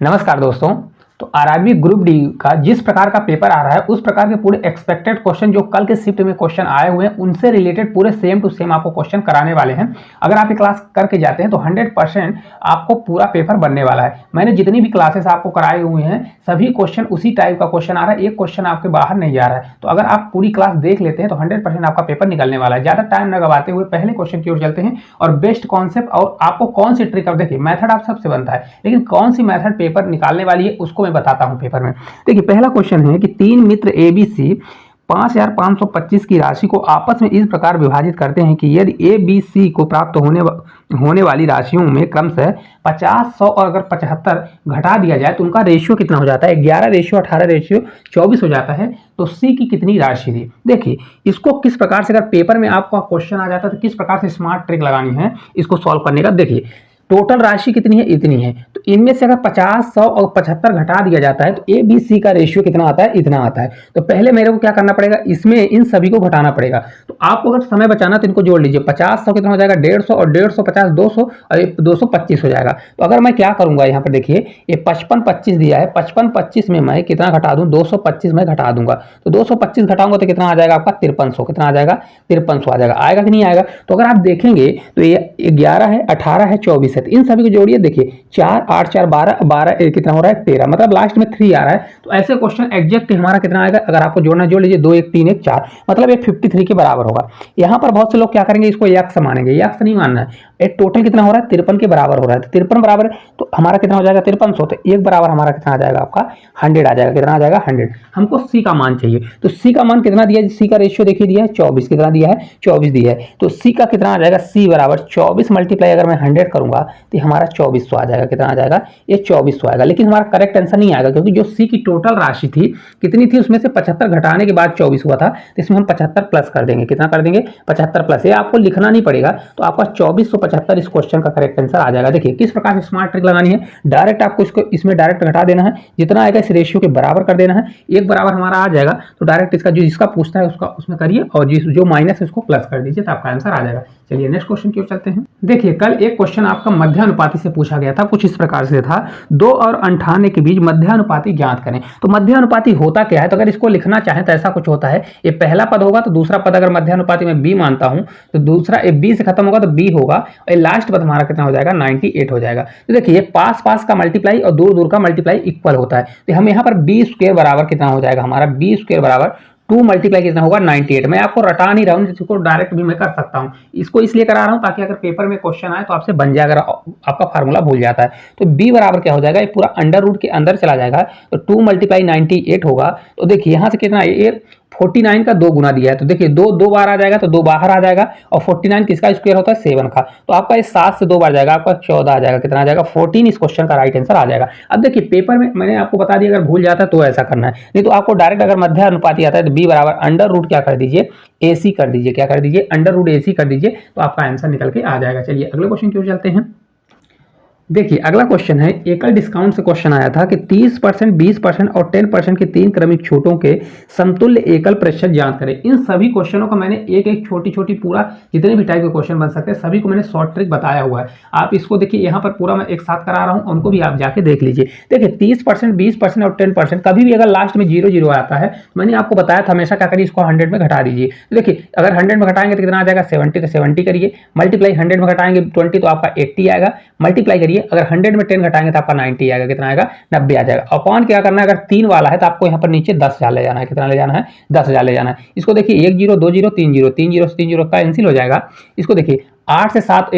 नमस्कार दोस्तों। तो आरआरबी ग्रुप डी का जिस प्रकार का पेपर आ रहा है उस प्रकार के पूरे एक्सपेक्टेड क्वेश्चन जो कल के शिफ्ट में क्वेश्चन आए हुए हैं उनसे रिलेटेड पूरे सेम टू सेम आपको क्वेश्चन कराने वाले हैं। अगर आप ये क्लास करके जाते हैं तो 100% आपको पूरा पेपर बनने वाला है। मैंने जितनी भी क्लासेस आपको कराए हुए हैं सभी क्वेश्चन उसी टाइप का क्वेश्चन आ रहा है, एक क्वेश्चन आपके बाहर नहीं जा रहा है। तो अगर आप पूरी क्लास देख लेते हैं तो 100% आपका पेपर निकलने वाला है। ज्यादा टाइम न गवाते हुए पहले क्वेश्चन की ओर चलते हैं और बेस्ट कॉन्सेप्ट और आपको कौन सी ट्रिक, अब देखिए मैथड आप सबसे बनता है लेकिन कौन सी मैथड पेपर निकालने वाली है उसको मैं बताता हूं पेपर में। देखिए पहला क्वेश्चन है कि तीन मित्र एबीसी 5525 की राशि को आपस में इस प्रकार विभाजित करते हैं कि यदि ए बी सी को प्राप्त होने वाली राशियों में क्रमशः 50, 100 और अगर 75 घटा दिया जाए तो उनका रेशियो कितना हो जाता है, 11 रेशियो 18 रेशियो 24 हो जाता है। तो सी की कितनी राशि थी। देखिए इसको किस प्रकार से, अगर पेपर में आपका क्वेश्चन आ जाता है तो किस प्रकार से स्मार्ट ट्रिक लगानी है इसको सॉल्व करने का। देखिए टोटल राशि कितनी है, इतनी है, तो इनमें से अगर 50, 100 और 75 घटा दिया जाता है तो ए बी सी का रेशियो कितना आता है, इतना आता है। तो पहले मेरे को क्या करना पड़ेगा, इसमें इन सभी को घटाना पड़ेगा। तो आपको अगर समय बचाना तो इनको जोड़ लीजिए। 50, 100 कितना हो जाएगा 150 और 150 50 200 और 225 हो जाएगा। तो अगर मैं क्या करूंगा, यहाँ पर देखिए ये 55 25 दिया है, 55 25 में मैं कितना घटा दूं, 225 में घटा दूंगा। तो 225 घटाऊंगा तो कितना आ जाएगा आपका 5300, कितना आ जाएगा 5300 आ जाएगा। आएगा कि नहीं आएगा। तो अगर आप देखेंगे तो ये 11 है, 18 है, 24 है, तो इन सभी को जोड़िए। देखिए 4 8 4 12 12 कितना हो रहा है 13, मतलब लास्ट में 3 आ रहा है। तो ऐसे क्वेश्चन एग्जैक्ट हमारा कितना आएगा, अगर आपको जोड़ना जोड़ लीजिए 2 1 3 1 4, मतलब ये 53 के बराबर होगा। यहाँ पर बहुत से लोग क्या करेंगे, इसको यक्स मानेंगे, यक्स नहीं मानना है। एक टोटल कितना हो रहा है 53 के बराबर हो रहा है। तो 53 बराबर तो हमारा कितना हो जाएगा 5300, तो एक बराबर हमारा कितना आ जाएगा आपका 100 आ जाएगा। कितना आ जाएगा 100। हमको सी का मान चाहिए, तो सी का मान कितना दिया है, सी का रेशियो देखिए दिया है 24, कितना दिया है 24 दिया है। तो सी का कितना आ जाएगा, सी बराबर 24 मल्टीप्लाई अगर मैं 100 करूंगा तो हमारा 2400 आ जाएगा। कितना आ जाएगा, ये 2400 आएगा। लेकिन हमारा करेक्ट आंसर नहीं आएगा क्योंकि जो सी की टोटल राशि थी कितनी थी, उसमें से 75 घटाने के बाद 24 हुआ था, तो इसमें हम 75 प्लस कर देंगे। कितना कर देंगे 75 प्लस, ये आपको लिखना नहीं पड़ेगा। तो आपका 2475 इस क्वेश्चन का करेक्ट आंसर आ जाएगा। देखिए किस प्रकार से स्मार्ट ट्रिक लगानी है, डायरेक्ट आपको इसको इसमें डायरेक्ट घटा देना है, जितना आएगा इस रेशियो के बराबर कर देना है। एक बराबर हमारा आ जाएगा तो डायरेक्ट इसका जो जिसका पूछता है उसका उसमें करिए और जो माइनस है उसको प्लस कर दीजिए, तो आपका आंसर आ जाएगा। चलिए नेक्स्ट क्वेश्चन की ओर चलते हैं। देखिए कल एक क्वेश्चन आपका मध्यानुपाती से पूछा गया था, कुछ इस प्रकार से था 2 और 98 के बीच मध्यानुपाती ज्ञात करें। तो मध्यानुपाती होता क्या है, तो अगर इसको लिखना चाहें तो ऐसा कुछ होता है, ये पहला पद होगा तो दूसरा पद अगर मध्यानुपाती में बी मानता हूं तो दूसरा बी से खत्म होगा तो बी होगा और लास्ट पद हमारा कितना हो जाएगा 98 हो जाएगा। तो देखिए पास पास का मल्टीप्लाई और दूर दूर का मल्टीप्लाई इक्वल होता है, तो हम यहाँ पर बी स्क्वायर बराबर कितना हो जाएगा, हमारा बी स्क्वायर बराबर 2 मल्टीप्लाई कितना होगा 98। मैं आपको रटा नहीं रहा हूँ, जिसको डायरेक्ट भी मैं कर सकता हूँ, इसको इसलिए करा रहा हूँ ताकि अगर पेपर में क्वेश्चन आए तो आपसे बन जाए, अगर आपका फार्मूला भूल जाता है। तो b बराबर क्या हो जाएगा, ये पूरा अंडर रूट के अंदर चला जाएगा, तो 2 मल्टीप्लाई 98 होगा। तो देखिए यहाँ से कितना ये 49 का 2 गुना दिया है, तो देखिए 2 बार आ जाएगा तो 2 बाहर आ जाएगा, और 49 किसका स्क्वायर होता है 7 का, तो आपका ये 7 से 2 बार जाएगा, आपका 14 आ जाएगा। कितना आ जाएगा 14, इस क्वेश्चन का राइट आंसर आ जाएगा। अब देखिए पेपर में मैंने आपको बता दिया, अगर भूल जाता है तो ऐसा करना है, नहीं तो आपको डायरेक्ट अगर मध्य अनुपाती आता है तो बी बराबर अंडर रूट क्या कर दीजिए, AC कर दीजिए, क्या कर दीजिए अंडर रूट AC कर दीजिए, तो आपका आंसर निकल के आ जाएगा। चलिए अगले क्वेश्चन की ओर चलते हैं। देखिए अगला क्वेश्चन है, एकल डिस्काउंट से क्वेश्चन आया था कि 30%, 20% और 10% की 3 क्रमिक छूटों के समतुल्य एकल प्रतिशत ज्ञात करें। इन सभी क्वेश्चनों का मैंने एक एक छोटी छोटी पूरा जितने भी टाइप के क्वेश्चन बन सकते हैं सभी को मैंने शॉर्ट ट्रिक बताया हुआ है। आप इसको देखिए यहाँ पर पूरा मैं एक साथ करा रहा हूँ, उनको भी आप जाके देख लीजिए। देखिए 30%, 20% और 10% कभी भी अगर लास्ट में 0 0 आता है, मैंने आपको बताया था हमेशा क्या करिए, इसको 100 में घटा दीजिए। देखिए अगर 100 में घटाएंगे तो कितना आ जाएगा 70, तो 70 करिए, मल्टीप्लाई 100 में घटाएंगे 20 तो आपका 80 आएगा, मल्टीप्लाई करिए अगर 100 में 10 घटाएंगे तो आपका 90 आएगा। कितना आएगा 90 आ जाएगा। अपॉन क्या करना है, अगर 3 वाला है तो आपको यहाँ पर नीचे 10,000 ले जाना है। कितना ले जाना है 10,000 ले जाना है। इसको देखिए 1 0 2 0 3 0 3 0 से 3 0 का कैंसिल हो जाएगा। इसको देखिए 8 से 7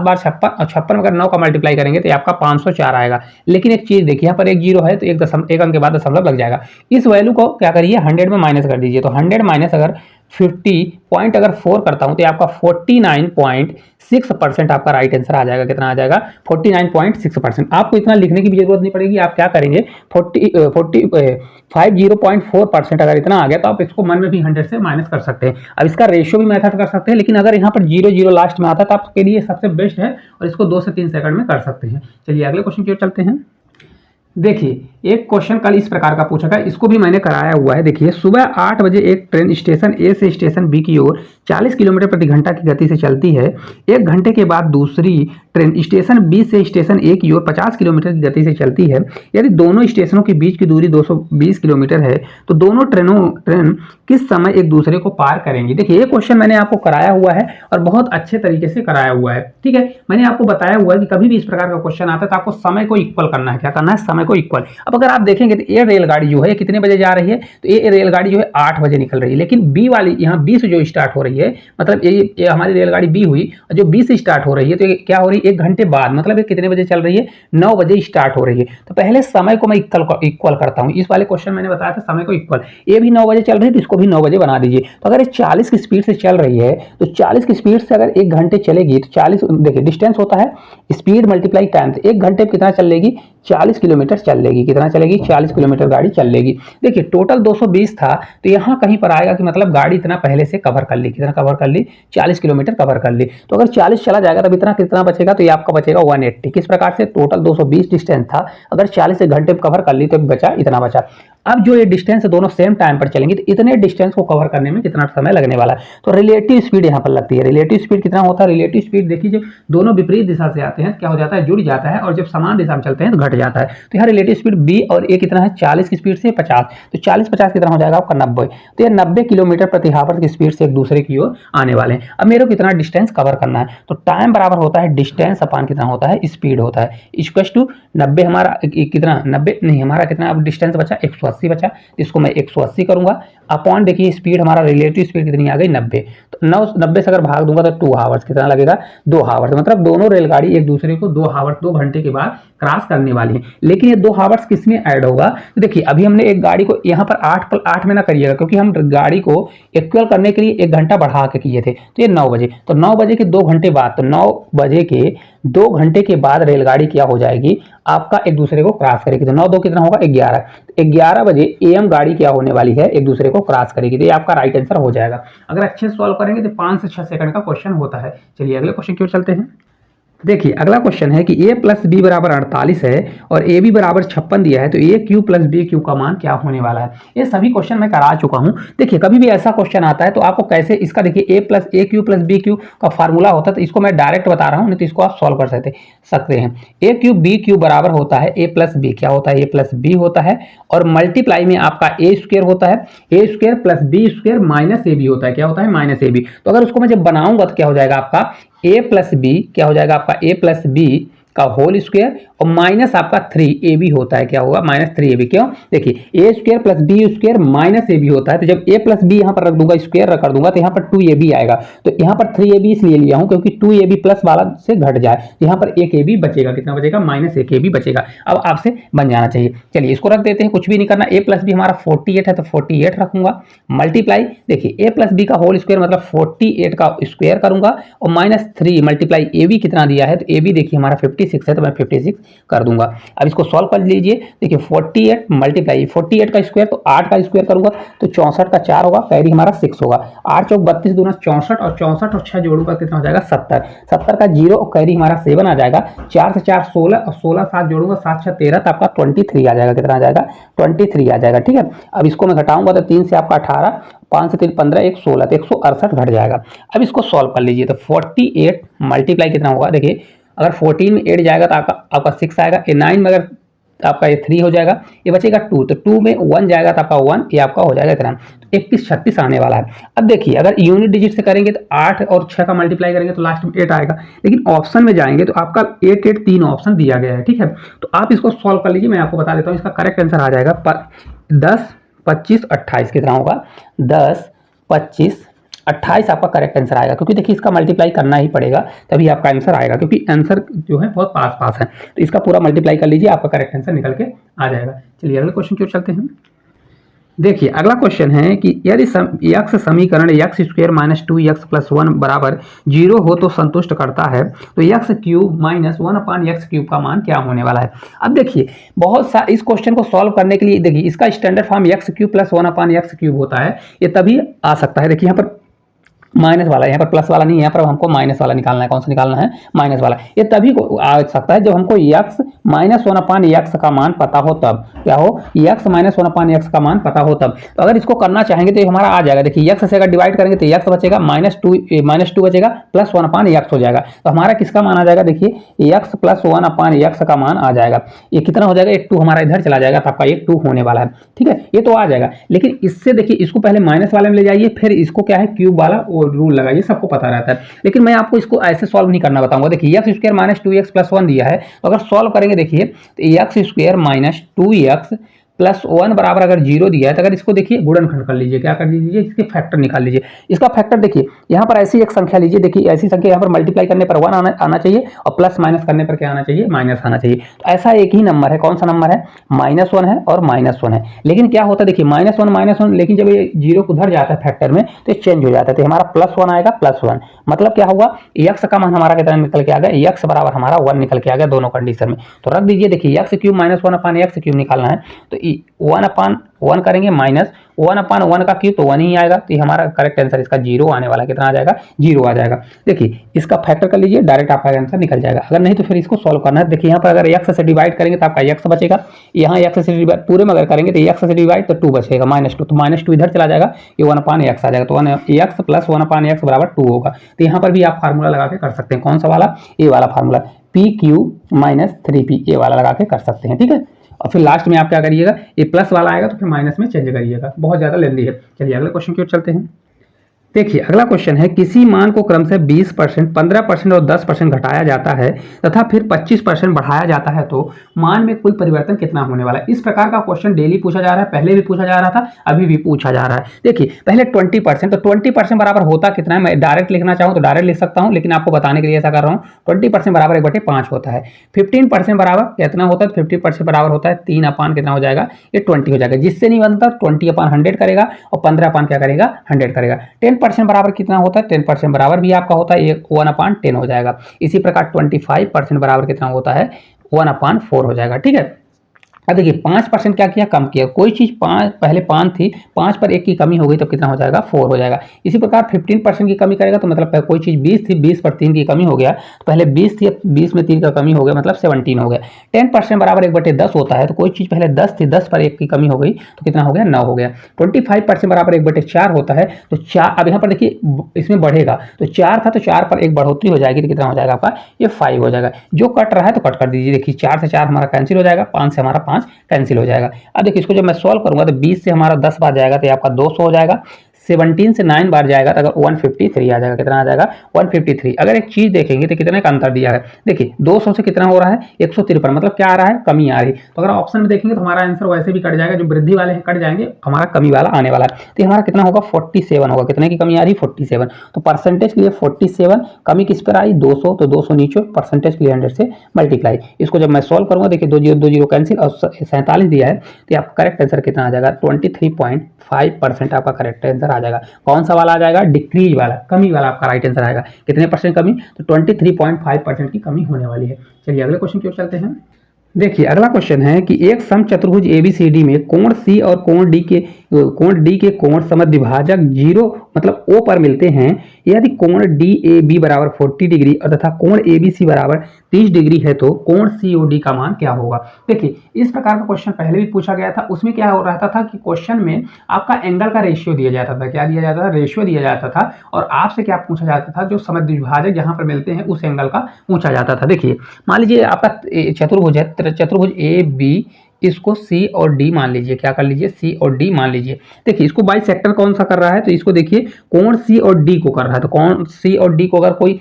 बार 56 और 56 में अगर 9 का मल्टीप्लाई करेंगे तो आपका 504 आएगा। लेकिन एक चीज देखिए यहाँ पर एक जीरो है तो एक अंक के बाद दशमलव लग जाएगा। इस वैल्यू को क्या करिए 100 में माइनस कर दीजिए, तो 100 माइनस अगर 50 पॉइंट अगर 4 करता हूं तो आपका 49.6% आपका राइट आंसर आ जाएगा। कितना आ जाएगा 49.6%। आपको इतना लिखने की भी जरूरत नहीं पड़ेगी, आप क्या करेंगे 50.4% अगर इतना आ गया तो आप इसको मन में भी 100 से माइनस कर सकते हैं। अब इसका रेशियो भी मेथड कर सकते हैं, लेकिन अगर यहाँ पर 0 0 लास्ट में आता है तो आपके लिए सबसे बेस्ट है और इसको 2 से 3 सेकंड में कर सकते हैं। चलिए अगले क्वेश्चन की ओर चलते हैं। देखिए एक क्वेश्चन कल इस प्रकार का पूछा था, इसको भी मैंने कराया हुआ है। देखिए सुबह 8 बजे एक ट्रेन स्टेशन ए से स्टेशन बी की ओर 40 किलोमीटर प्रति घंटा की गति से चलती है, 1 घंटे के बाद दूसरी ट्रेन स्टेशन बी से स्टेशन ए की ओर 50 किलोमीटर की गति से चलती है। यदि दोनों स्टेशनों के बीच की दूरी 220 किलोमीटर है तो दोनों ट्रेन किस समय एक दूसरे को पार करेंगी। देखिए ये क्वेश्चन मैंने आपको कराया हुआ है और बहुत अच्छे तरीके से कराया हुआ है, ठीक है। मैंने आपको बताया हुआ है कि कभी भी इस प्रकार का क्वेश्चन आता है तो आपको समय को इक्वल करना है। क्या करना है? समय को इक्वल। अब अगर आप देखेंगे तो ये रेलगाड़ी जो है कितने बजे जा रही है, तो ये रेलगाड़ी जो है 8 बजे निकल रही है, लेकिन बी वाली यहाँ बी से जो स्टार्ट हो रही है, मतलब ये हमारी रेलगाड़ी बी हुई, जो बी से स्टार्ट हो रही है तो ये क्या हो रही है 1 घंटे बाद, मतलब ये कितने बजे चल रही है 9 बजे स्टार्ट हो रही है। तो पहले समय को मैं इक्वल करता हूँ। इस वाले क्वेश्चन मैंने बताया था समय को इक्वल, ये भी 9 बजे चल रही है तो इसको भी 9 बजे बना दीजिए। तो अगर ये 40 की स्पीड से चल रही है तो 40 की स्पीड से अगर 1 घंटे चलेगी तो 40, देखिए डिस्टेंस होता है स्पीड मल्टीप्लाई टाइम, तो 1 घंटे में कितना चल लेगी 40 किलोमीटर चल लेगी। कितना चलेगी? 40 किलोमीटर गाड़ी चल लेगी। देखिए टोटल 220 था तो यहाँ कहीं पर आएगा कि मतलब गाड़ी इतना पहले से कवर कर ली। कितना कवर कर ली? 40 किलोमीटर कवर कर ली। तो अगर 40 चला जाएगा तब इतना कितना बचेगा? तो ये आपका बचेगा 180। किस प्रकार से? टोटल 220 डिस्टेंस था, अगर 40 घंटे में कवर कर ली तो बचा इतना बचा। अब जो ये डिस्टेंस दोनों सेम टाइम पर चलेंगे तो इतने डिस्टेंस को कवर करने में कितना समय लगने वाला है। तो रिलेटिव स्पीड यहाँ पर लगती है। रिलेटिव स्पीड कितना होता है? रिलेटिव स्पीड देखिए जब दोनों विपरीत दिशा से आते हैं क्या हो जाता है? जुड़ जाता है, और जब समान दिशा में चलते हैं तो घट जाता है। तो यहाँ रिलेटिव स्पीड बी और ए कितना है? 40 की स्पीड से 50, तो 40-50 कितना हो जाएगा आपका 90। तो ये 90 किलोमीटर प्रति हावर की स्पीड से एक दूसरे की ओर आने वाले हैं। अब मेरे को कितना डिस्टेंस कवर करना है, तो टाइम बराबर होता है डिस्टेंस अपान कितना होता है? स्पीड होता है। इक्वल टू 90 हमारा कितना 90 नहीं, हमारा कितना अब डिस्टेंस बचा 180 बचा, इसको मैं 180 करूंगा अपॉन, देखिए स्पीड हमारा रिलेटिव स्पीड कितनी आ गई 90। तो 90 से अगर भाग दूंगा तो 2 हावर्स कितना लगेगा? 2 हावर्स। मतलब दोनों रेलगाड़ी एक दूसरे को 2 हावर्स 2 घंटे के बाद क्रॉस करने वाली है। लेकिन ये 2 हावर्स किसमें ऐड होगा? तो देखिए अभी हमने एक गाड़ी को यहाँ पर 8 में ना करिएगा, क्योंकि हम गाड़ी को इक्वल करने के लिए 1 घंटा बढ़ा के किए थे। तो ये 9 बजे, तो 9 बजे के 2 घंटे बाद, तो 9 बजे के 2 घंटे के बाद रेलगाड़ी क्या हो जाएगी आपका एक दूसरे को क्रॉस करेगी। तो 9 2 कितना होगा? 11। 11 बजे एएम गाड़ी क्या होने वाली है? एक दूसरे को क्रॉस करेगी। तो ये आपका राइट आंसर हो जाएगा। अगर अच्छे से सॉल्व करेंगे तो 5 से 6 सेकंड का क्वेश्चन होता है। चलिए अगले क्वेश्चन की ओर चलते हैं। देखिए अगला क्वेश्चन है कि a प्लस बी बराबर 48 है और ए बी बराबर 56 दिया है, तो ए क्यू प्लस बी क्यू का मान क्या होने वाला है। ये सभी क्वेश्चन मैं करा चुका हूं। देखिए कभी भी ऐसा क्वेश्चन आता है तो आपको कैसे इसका, देखिए ए क्यू प्लस बी क्यू का फार्मूला होता है, तो इसको मैं डायरेक्ट बता रहा हूं, नहीं तो इसको आप सॉल्व कर सकते हैं। ए क्यू बी क्यू बराबर होता है ए प्लस बी, क्या होता है? ए प्लस बी होता है, और मल्टीप्लाई में आपका ए स्क्वायर होता है, A square plus B square minus A B होता है। क्या होता है? Minus A B. तो अगर उसको मैं जब बनाऊंगा तो क्या हो जाएगा आपका a प्लस बी, क्या हो जाएगा आपका a प्लस बी का होल स्क्वायर और माइनस आपका 3ab होता है। क्या होगा? Minus 3ab। क्यों? देखिए A square plus B square minus ab होता है, तो जब a प्लस बी यहाँ पर रख दूंगा स्क्वायर कर दूंगा तो यहाँ पर 2ab आएगा। तो यहाँ पर 3ab इसलिए लिया हूँ क्योंकि 2ab प्लस वाला से घट जाए, यहाँ पर 1ab बचेगा। कितना बचेगा? माइनस 1ab बचेगा। अब आपसे बन जाना चाहिए। चलिए इसको रख देते हैं, कुछ भी नहीं करना। a प्लस बी हमारा 48 है तो 48 रखूंगा, मल्टीप्लाई देखिए a प्लस बी का होल स्क्वायर मतलब 48 का स्क्वायर करूंगा और माइनस 3 मल्टीप्लाई ab कितना दिया है, तो ab देखिए हमारा 56 है तो मैं 56 कर दूंगा। अब इसको सॉल्व कर लीजिए। देखिए 48 मल्टीप्लाई 48 का स्क्वायर तो 8 का स्क्वायर करूंगा तो 64 का 4 होगा, कैरी हमारा 6 होगा। 8 चौक 32 दूना 64 और 64 और 6 जोड़ूंगा कितना हो जाएगा? 70। 70 का 0 और कैरी हमारा 7 आ जाएगा। 4 से 4 16 और 16 7 जोड़ूंगा 7 6 13, तो आपका 23 आ जाएगा। कितना आ जाएगा? 23 आ जाएगा। ठीक है। अब इसको मैं घटाऊंगा तो 3 से आपका 18, 5 से 3 15, 1 16, तो 168 घट जाएगा। अब इसको सॉल्व कर लीजिए तो 48 मल्टीप्लाई कितना होगा? देखिए अगर 14 में 8 जाएगा तो आपका 6 आएगा, ये 9 में अगर आपका ये 3 हो जाएगा, ये बचेगा 2, तो 2 में 1 जाएगा तो आपका 1, ये आपका हो जाएगा इतना। तो 21 36 आने वाला है। अब देखिए अगर यूनिट डिजिट से करेंगे तो 8 और 6 का मल्टीप्लाई करेंगे तो लास्ट में 8 आएगा, लेकिन ऑप्शन में जाएंगे तो आपका 8 8 3 ऑप्शन दिया गया है। ठीक है, तो आप इसको सॉल्व कर लीजिए। मैं आपको बता देता हूँ इसका करेक्ट आंसर आ जाएगा 10 25 28। कितना होगा? 10 25 28 आपका करेक्ट आंसर आएगा, क्योंकि देखिए इसका मल्टीप्लाई करना ही पड़ेगा तभी आपका आंसर आएगा, क्योंकि आंसर जो है बहुत पास है। तो इसका पूरा मल्टीप्लाई कर लीजिए, आपका करेक्ट आंसर निकल के आ जाएगा। चलिए अगले क्वेश्चन की ओर चलते हैं। देखिए अगला क्वेश्चन है कि यदि यक्स समीकरण x square minus 2x plus 1 बराबर 0 हो तो संतुष्ट करता है, तो एक्स क्यूब माइनस 1 अपान एक्स क्यूब का मान क्या होने वाला है। अब देखिए बहुत सा इस क्वेश्चन को सॉल्व करने के लिए देखिए इसका standard form x cube plus 1 अपान एक्स क्यूब होता है, ये तभी आ सकता है। देखिए यहाँ पर माइनस वाला, यहाँ पर प्लस वाला नहीं है, यहाँ पर हमको माइनस वाला निकालना है। कौन सा निकालना है? माइनस वाला। ये तभी को आ सकता है जब हमको x minus one upon x का मान पता हो तब। क्या हो? x minus one upon x का मान पता हो तब। तो अगर इसको करना चाहेंगे तो ये हमारा आ जाएगा। देखिए x से अगर डिवाइड करेंगे तो x बचेगा, -2 बचेगा, प्लस वन अपान एक्स हो जाएगा। तो हमारा किसका मान आ जाएगा? देखिए x plus one upon x का मान आ जाएगा। ये कितना हो जाएगा? एक 2 हमारा इधर चला जाएगा, तो आपका ये 2 होने वाला है। ठीक है, ये तो आ जाएगा। लेकिन इससे देखिए, इसको पहले माइनस वाले में ले जाइए, फिर इसको क्या है, क्यूब वाला रूल लगाइए, सबको पता रहता है। लेकिन मैं आपको इसको ऐसे सॉल्व नहीं करना बताऊंगा। देखिए x square minus 2x plus 1 दिया है, तो अगर सॉल्व करेंगे देखिए तो x square minus 2x plus 1 बराबर अगर 0 दिया है, तो अगर इसको देखिए गुणनखंड कर लीजिए, क्या कर लीजिए, इसके फैक्टर निकाल लीजिए। इसका फैक्टर देखिए, यहाँ पर ऐसी एक संख्या लीजिए, देखिए ऐसी संख्या यहाँ पर मल्टीप्लाई करने पर 1 आना चाहिए और प्लस माइनस करने पर क्या आना चाहिए? माइनस आना चाहिए। तो ऐसा एक ही नंबर है। कौन सा नंबर है? -1 है और -1 है। लेकिन क्या होता है देखिए, -1, लेकिन जब ये 0 को उधर जाता है फैक्टर में तो चेंज हो जाता है। तो हमारा +1 आएगा, +1 मतलब क्या होगा? एक्स का मान हमारा कितना निकल के आ गया? एक्स बराबर हमारा 1 निकल के आ गया दोनों कंडीशन में। तो रख दीजिए। देखिए एक्स क्यूब माइनस 1 अपान एक्स क्यूब निकालना है, तो 1 अपान 1 करेंगे माइनस 1 अपान 1 का क्यूब तो 1 ही आएगा। तो ये हमारा करेक्ट आंसर इसका 0 आने वाला है। कितना आ जाएगा? 0 आ जाएगा। देखिए इसका फैक्टर कर लीजिए, डायरेक्ट आपका आंसर निकल जाएगा। अगर नहीं तो फिर इसको सॉल्व करना है। देखिए यहाँ पर अगर एक्स से डिवाइड करेंगे तो आपका एक्स बचेगा, यहाँ एक्स से डिवाइड पूरे में अगर करेंगे तो एक्स से डिवाइड तो 2 बचेगा, -2, तो -2 इधर चला जाएगा, ये 1 अपान एक्स आ जाएगा। तो 1x प्लस 1 अपान एक्स बराबर 2 होगा। तो यहाँ पर भी आप फार्मूला लगा के कर सकते हैं। कौन सा वाला? ये वाला फार्मूला, p³ - 3p, ये वाला लगा के कर सकते हैं। ठीक है, और फिर लास्ट में आप क्या करिएगा, ये प्लस वाला आएगा तो फिर माइनस में चेंज करिएगा। बहुत ज्यादा लेंदी है। चलिए अगले क्वेश्चन की ओर चलते हैं। देखिए अगला क्वेश्चन है, किसी मान को क्रमशः 20%, 15% और 10% घटाया जाता है तथा फिर 25% बढ़ाया जाता है, तो मान में कुल परिवर्तन कितना होने वाला है? इस प्रकार का क्वेश्चन डेली पूछा जा रहा है, पहले भी पूछा जा रहा था, अभी भी पूछा जा रहा है। देखिए पहले 20%, तो 20% बराबर होता कितना है? मैं डायरेक्ट लिखना चाहूँ तो डायरेक्ट लिख सकता हूँ, लेकिन आपको बताने के लिए ऐसा कर रहा हूँ। 20% बराबर 1/5 होता है। 15% बराबर कितना होता है? 50% बराबर होता है 3 अपान कितना हो जाएगा? ये 20 हो जाएगा। जिससे नहीं बनता 20 अपान 100 करेगा और 15 अपान क्या करेगा? 100 करेगा। 10% बराबर कितना होता है? 10% बराबर भी आपका होता है 1/10 हो जाएगा। इसी प्रकार 25% बराबर कितना होता है? 1/4 हो जाएगा। ठीक है, अब देखिए 5% क्या किया? कम किया। कोई चीज पहले 5 थी, 5 पर 1 की कमी हो गई तो कितना हो जाएगा? 4 हो जाएगा। इसी प्रकार 15% की कमी करेगा तो मतलब कोई चीज 20 थी, 20 पर 3 की कमी हो गया, तो पहले 20 थी, 20 में 3 का कमी हो गया, मतलब 17 हो गया। 10% बराबर 1/10 होता है, तो कोई चीज पहले 10 थी, 10 पर 1 की कमी हो गई तो कितना हो गया? 9 हो गया। 25% बराबर 1/4 होता है, तो 4, अब यहाँ पर देखिए इसमें बढ़ेगा, तो 4 था तो 4 पर 1 बढ़ोतरी हो जाएगी, तो कितना हो जाएगा आपका? ये 5 हो जाएगा। जो कट रहा है तो कट कर दीजिए। देखिए 4 से 4 हमारा कैंसिल हो जाएगा, 5 से हमारा 5 कैंसिल हो जाएगा। अब देखिए इसको जब मैं सॉल्व करूंगा तो 20 से हमारा 10 बार जाएगा तो ये आपका 200 हो जाएगा। 17 से 9 बार जाएगा तो अगर 153 आ जाएगा। कितना आ जाएगा? 153। अगर एक चीज देखेंगे तो कितने का अंतर दिया है? देखिए 200 से कितना हो रहा है? 153, मतलब क्या आ रहा है? कमी आ रही है। तो अगर ऑप्शन में देखेंगे तो हमारा आंसर वैसे भी कट जाएगा, जो वृद्धि वाले हैं कट जाएंगे, हमारा कमी वाला आने वाला है। तो हमारा कितना होगा? 47 होगा। कितने की कमी आ रही? 47। तो परसेंटेज के लिए 47, कमी किस पर आई? 200, तो 200 नीचे, परसेंटेज के लिए 100 से मल्टीप्लाई। इसको जब मैं सॉल्व करूंगा, देखिए 2 0 कैंसिल और 47 दिया है, तो आपका करेक्ट आंसर कितना आ जाएगा? 23.5% आपका करेक्ट आंसर आ जाएगा। कौन सा वाला आ जाएगा? डिक्रीज वाला, कमी वाला आपका राइट आंसर आएगा। कितने परसेंट कमी? तो 23.5% की कमी होने वाली है। चलिए अगले क्वेश्चन की ओर चलते हैं। देखिए अगला क्वेश्चन है कि एक समचतुर्भुज एबीसीडी में कोण सी और कोण डी के कोण समद्विभाजक विभाजक 0 मतलब O पर मिलते हैं। यदि कोण DAB बराबर 40 डिग्री और तथा कोण ABC बराबर 30 डिग्री है, तो कोण COD का मान क्या होगा? देखिए इस प्रकार का क्वेश्चन पहले भी पूछा गया था। उसमें क्या हो रहता था कि क्वेश्चन में आपका एंगल का रेशियो दिया जाता था। क्या दिया जाता था? रेशियो दिया जाता था। और आपसे क्या पूछा जाता था? जो समद्विभाजक जहां पर मिलते हैं उस एंगल का पूछा जाता था। देखिए मान लीजिए आपका चतुर्भुज है, चतुर्भुज AB, इसको C और D मान लीजिए। क्या कर लीजिए? C और D मान लीजिए। देखिए इसको बाइसेक्टर कौन सा कर रहा है? तो इसको देखिए कोण C और D को कर रहा है। तो कोण C और D को अगर कोई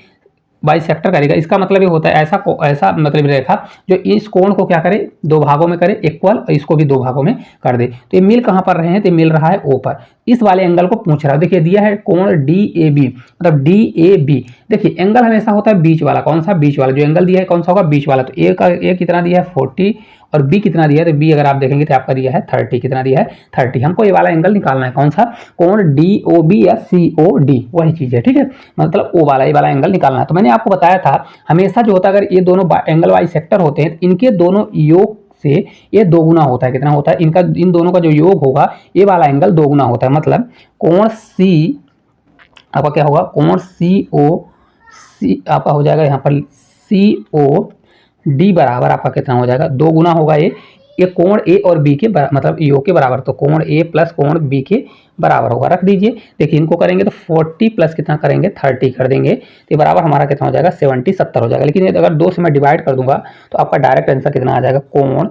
बाइसेक्टर करेगा, इसका मतलब ये होता है ऐसा मतलब रेखा जो इस कोण को क्या करे? 2 भागों में करे इक्वल, और इसको भी 2 भागों में कर दे। तो ये मिल कहां पर रहे हैं? तो मिल रहा है O पर। इस वाले एंगल को पूछ रहा है। देखिए दिया है कोण DAB, मतलब DAB। देखिए एंगल हमेशा होता है बीच वाला। कौन सा? बीच वाला। जो एंगल दिया है कौन सा होगा? बीच वाला। तो A कितना दिया है? 40 और B कितना दिया है? तो B अगर आप देखेंगे तो आपका दिया है 30। कितना दिया है? 30। हमको ये वाला एंगल निकालना है। कौन सा? कोण DOB या COD, वही चीज है। ठीक है, मतलब O वाला, ये वाला एंगल निकालना है। तो मैंने आपको बताया था हमेशा जो होता है, अगर ये दोनों एंगल बाइसेक्टर होते हैं, इनके दोनों योग से ये दोगुना होता है। कितना होता है? इन दोनों का जो योग होगा, ये वाला एंगल दोगुना होता है। मतलब कोण C आपका क्या होगा, कोण सी आपका हो जाएगा यहाँ पर COD बराबर आपका कितना हो जाएगा, 2 गुना होगा ये कोण ए और बी के मतलब ईओ के बराबर, तो कोण ए प्लस कोण बी के बराबर होगा। रख दीजिए। देखिए इनको करेंगे तो 40 प्लस कितना करेंगे 30 कर देंगे, तो ये बराबर हमारा कितना हो जाएगा 70 हो जाएगा। लेकिन अगर 2 से मैं डिवाइड कर दूंगा तो आपका डायरेक्ट आंसर कितना आ जाएगा, कोण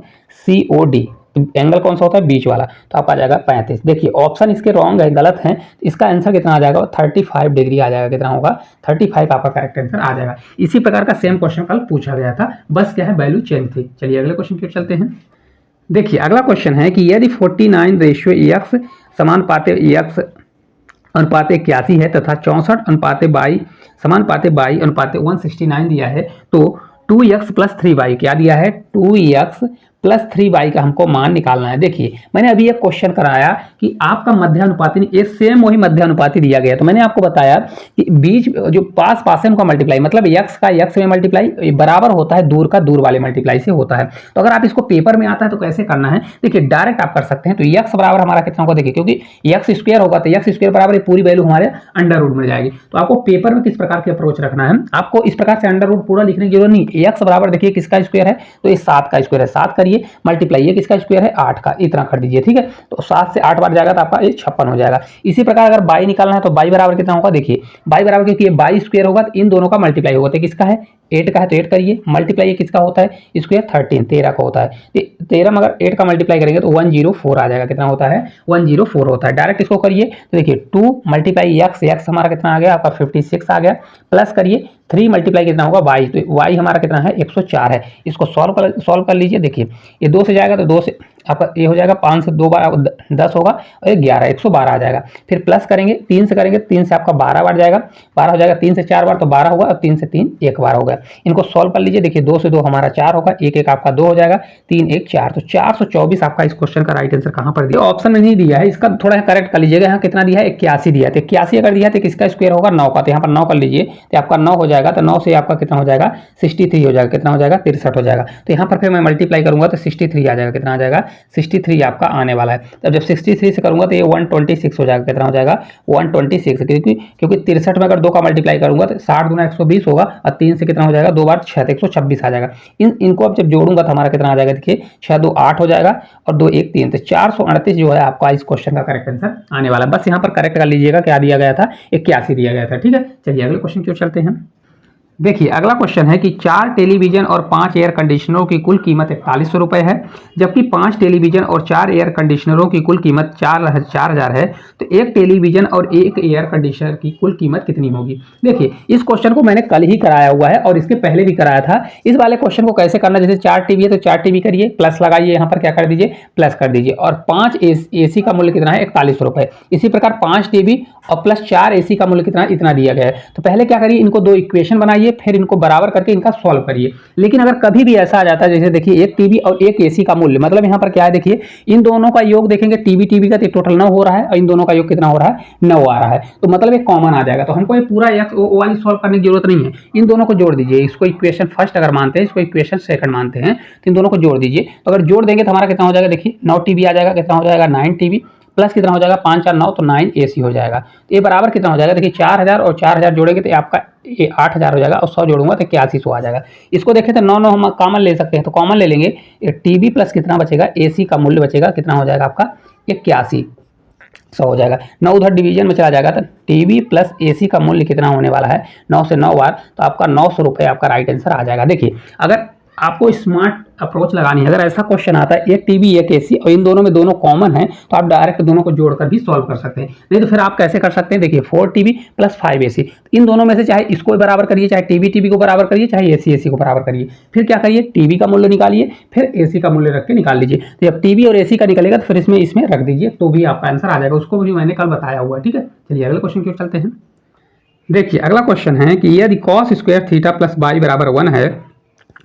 COD, एंगल कौन सा होता है, बीच वाला, तो आपका आ जाएगा 35। देखिए ऑप्शन इसके रॉन्ग है, गलत है, तो इसका आंसर कितना आ जाएगा, 35 डिग्री आ जाएगा। कितना होगा, 35 आपका करेक्ट आंसर आ जाएगा। इसी प्रकार का सेम क्वेश्चन कल पूछा गया था, बस क्या है वैल्यू चेंज थी। चलिए अगले क्वेश्चन की ओर चलते हैं। देखिए अगला क्वेश्चन है कि यदि 49:x समानुपाते x अनुपात 81 है तथा 64:22 समानुपाते 169 दिया है, तो 2x + 3y क्या दिया है, 2x + 3y का हमको मान निकालना है। देखिए मैंने अभी एक क्वेश्चन कराया कि आपका मध्यानुपाती, ये सेम वही मध्यानुपाती दिया गया, तो मैंने आपको बताया कि बीच जो पास है उनका मल्टीप्लाई, मतलब x का x में मल्टीप्लाई बराबर होता है दूर का दूर वाले मल्टीप्लाई से होता है। तो अगर आप इसको पेपर में आता है तो कैसे करना है, देखिए डायरेक्ट आप कर सकते हैं। तो x बराबर हमारा कितना होगा, देखिए क्योंकि x² होगा तो x² बराबर ये पूरी वैल्यू हमारे अंडर रूट में जाएगी। तो आपको पेपर में किस प्रकार की अप्रोच रखना है, आपको इस प्रकार से अंडर रूट पूरा लिखने की जरूरत नहीं। x बराबर देखिए किसका स्क्वायर है, तो ये 7 का स्क्वायर है, 7 करिए मल्टीप्लाई, ये किसका स्क्वायर है 8 का, इतना कर दीजिए। ठीक है, तो 7 से 8 बार जाएगा तो आपका ये 56 हो जाएगा। इसी प्रकार अगर बाई निकालना है तो बाई बराबर कितना होगा, देखिए बाई बराबर, क्योंकि ये बाई स्क्वायर होगा तो इन दोनों का मल्टीप्लाई होगा, तो किसका है 8 का है तो 8 करिए, मल्टीप्लाई किसका होता है स्क्वायर 13 का होता है, 13 में अगर 8 का मल्टीप्लाई करेंगे तो 104 आ जाएगा। कितना होता है 104 होता है। डायरेक्ट इसको करिए तो देखिए 2 मल्टीप्लाई x हमारा कितना आ गया आपका 56 आ गया, प्लस करिए 3 मल्टीप्लाई कितना होगा y, तो y हमारा कितना है 104 है। इसको सॉल्व कर लीजिए। देखिए ये 2 से जाएगा तो 2 से आपका ये हो जाएगा, 5 से 2 बार 10 होगा और 11 112 आ जाएगा। फिर प्लस करेंगे 3 से करेंगे, 3 से आपका 12 बार जाएगा, 12 हो जाएगा, 3 से 4 बार तो 12 होगा और 3 से 3 1 बार होगा। इनको सॉल्व कर लीजिए। देखिए 2 से 2 हमारा 4 होगा, 1 1 आपका 2 हो जाएगा, 3 1 4, तो 424 आपका इस क्वेश्चन का राइट आंसर कहां पर दिया, ऑप्शन में नहीं दिया है, इसका थोड़ा करेक्ट कर लीजिएगा। यहाँ कितना दिया है 81 दिया, तो 81 अगर दिया तो किसका स्क्वायर होगा 9 का, तो यहाँ पर 9 कर लीजिए तो आपका 9 हो जाएगा। तो 9 से आपका कितना हो जाएगा 63 हो जाएगा, कितना हो जाएगा 63 हो जाएगा। तो यहाँ पर फिर मैं मल्टीप्लाई करूंगा तो 63 आ जाएगा, कितना आ जाएगा 63 आपका आने वाला है। तब जब 63 से करूंगा तो ये 126 हो जाएगा, कितना हो जाएगा 126, क्योंकि 63 में अगर 2 का मल्टीप्लाई करूंगा तो 60 गुना 120 होगा और 3 से कितना हो जाएगा 2 बार 6 तो 126 आ जाएगा। इनको अब जब जोड़ूंगा तो हमारा कितना आ जाएगा, देखिए 6 2 8 हो जाएगा और 2 1 3, तो 438 जो है आपका इस क्वेश्चन का करेक्ट आंसर आने वाला है। बस यहाँ पर करेक्ट कर लीजिएगा, क्या दिया गया था 81 दिया गया था। ठीक है, चलिए अगले क्वेश्चन की ओर चलते हैं। देखिए अगला क्वेश्चन है कि 4 टेलीविजन और 5 एयर कंडीशनरों की कुल कीमत 4100 रुपये है, जबकि 5 टेलीविजन और 4 एयर कंडीशनरों की कुल कीमत 4000 है, तो एक टेलीविजन और एक एयर कंडीशनर की कुल कीमत कितनी होगी। देखिए इस क्वेश्चन को मैंने कल ही कराया हुआ है और इसके पहले भी कराया था। इस वाले क्वेश्चन को कैसे करना, जैसे 4 टीवी है तो 4 टीवी करिए, प्लस लगाइए, यहाँ पर क्या कर दीजिए प्लस कर दीजिए, और 5 AC का मूल्य कितना है 4100 रुपये। इसी प्रकार 5 टीवी और प्लस 4 AC का मूल्य कितना इतना दिया गया है। तो पहले क्या करिए, इनको 2 इक्वेशन बनाइए, फिर इनको बराबर करके इनका सॉल्व करिए। लेकिन अगर कभी भी ऐसा आ जाता है, जैसे देखिए एक टीवी और एक AC का मूल्य, मतलब यहाँ पर क्या है, देखिए इन दोनों का योग देखेंगे, टीवी का तो टोटल 9 हो रहा है और इन दोनों का योग कितना हो रहा है 9 आ रहा है, तो मतलब एक कॉमन आ जाएगा। तो हमको ये पूरा एक्स वाली सॉल्व करने की जरूरत नहीं है, इन दोनों को जोड़ दीजिए। इसको इक्वेशन फर्स्ट अगर मानते हैं, इसको इक्वेशन सेकंड मानते हैं, तो इन दोनों को जोड़ दीजिए। तो अगर जोड़ देंगे तो हमारा कितना हो जाएगा, देखिए 9 टीवी आ जाएगा, कितना हो जाएगा 9 टीवी, प्लस कितना हो जाएगा 5 4 9, तो 9 AC हो जाएगा। तो ये बराबर कितना हो जाएगा, देखिए 4000 और 4000 जोड़ेंगे तो आपका ये 8000 हो जाएगा और 100 जोड़ूंगा तो 8100 आ जाएगा। इसको देखें तो 9 9 हम कॉमन ले सकते हैं, तो कॉमन ले लेंगे, टीवी प्लस कितना बचेगा AC का मूल्य बचेगा, कितना हो जाएगा आपका 8100 हो जाएगा। 9 उधर डिवीजन में चला जाएगा तो टीवी प्लस AC का मूल्य कितना होने वाला है 9 से 9 बार, तो आपका 900 रुपये आपका राइट आंसर आ जाएगा। देखिए अगर आपको स्मार्ट अप्रोच लगानी है, अगर ऐसा क्वेश्चन आता है एक टीवी एक AC और इन दोनों में दोनों कॉमन है, तो आप डायरेक्ट दोनों को जोड़कर भी सॉल्व कर सकते हैं। नहीं तो फिर आप कैसे कर सकते हैं, देखिए 4 टीवी प्लस 5 AC, इन दोनों में से चाहे इसको बराबर करिए, चाहे टीवी को बराबर करिए, चाहे AC को बराबर करिए। फिर क्या करिए, टीवी का मूल्य निकालिए, फिर AC का मूल्य रख के निकाल लीजिए। तो जब टीवी और AC का निकलेगा तो फिर इसमें रख दीजिए, तो भी आपका आंसर आ जाएगा। उसको भी मैंने कल बताया हुआ है। ठीक है, चलिए अगले क्वेश्चन की ओर चलते हैं। देखिए अगला क्वेश्चन है कि यदि cos square theta plus by बराबर 1 है,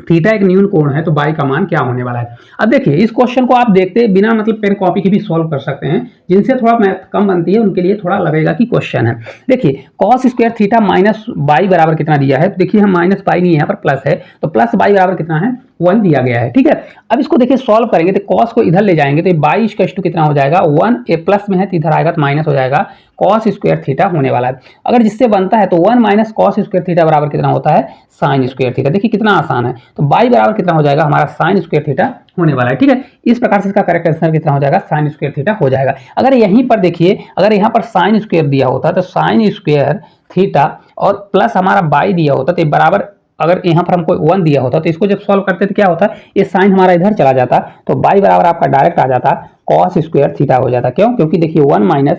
थीटा एक न्यून कोण है, तो बाई का मान क्या होने वाला है। अब देखिए इस क्वेश्चन को आप देखते बिना मतलब पेन कॉपी के भी सॉल्व कर सकते हैं, जिनसे थोड़ा मैथ कम बनती है उनके लिए थोड़ा लगेगा कि क्वेश्चन है। देखिए cos square theta minus by बराबर कितना दिया है, देखिए हम माइनस बाई नहीं, यहाँ पर प्लस है, तो प्लस बाई बराबर कितना है 1 दिया गया है। ठीक है, अब इसको देखिए सॉल्व करेंगे तो cos को इधर ले जाएंगे तो बाई इक्वल टू कितना हो जाएगा 1, ए प्लस में है तो इधर आएगा तो माइनस हो जाएगा, कॉस स्क्वायर थीटा होने वाला है। अगर जिससे बनता है तो 1 माइनस कॉस स्क्वायर थीटा बराबर कितना होता है, साइन स्क्वायर थीटा। देखिए कितना आसान है। तो बाई बराबर कितना हो जाएगा, हमारा साइन स्क्वायर थीटा होने वाला है। ठीक है, इस प्रकार से इसका करेक्ट आंसर कितना हो जाएगा, साइन स्क्वायर थीटा हो जाएगा। अगर यहीं पर देखिए, अगर यहाँ पर साइन स्क्वायर दिया होता तो साइन स्क्वायर थीटा और प्लस हमारा बाई दिया होता तो बराबर, अगर यहाँ पर हमको 1 दिया होता तो इसको जब सॉल्व करते तो क्या होता, ये साइन हमारा इधर चला जाता तो बाई बराबर आपका डायरेक्ट आ जाता कॉस स्क्वायर थीटा हो जाता। क्यों, क्योंकि देखिए 1 माइनस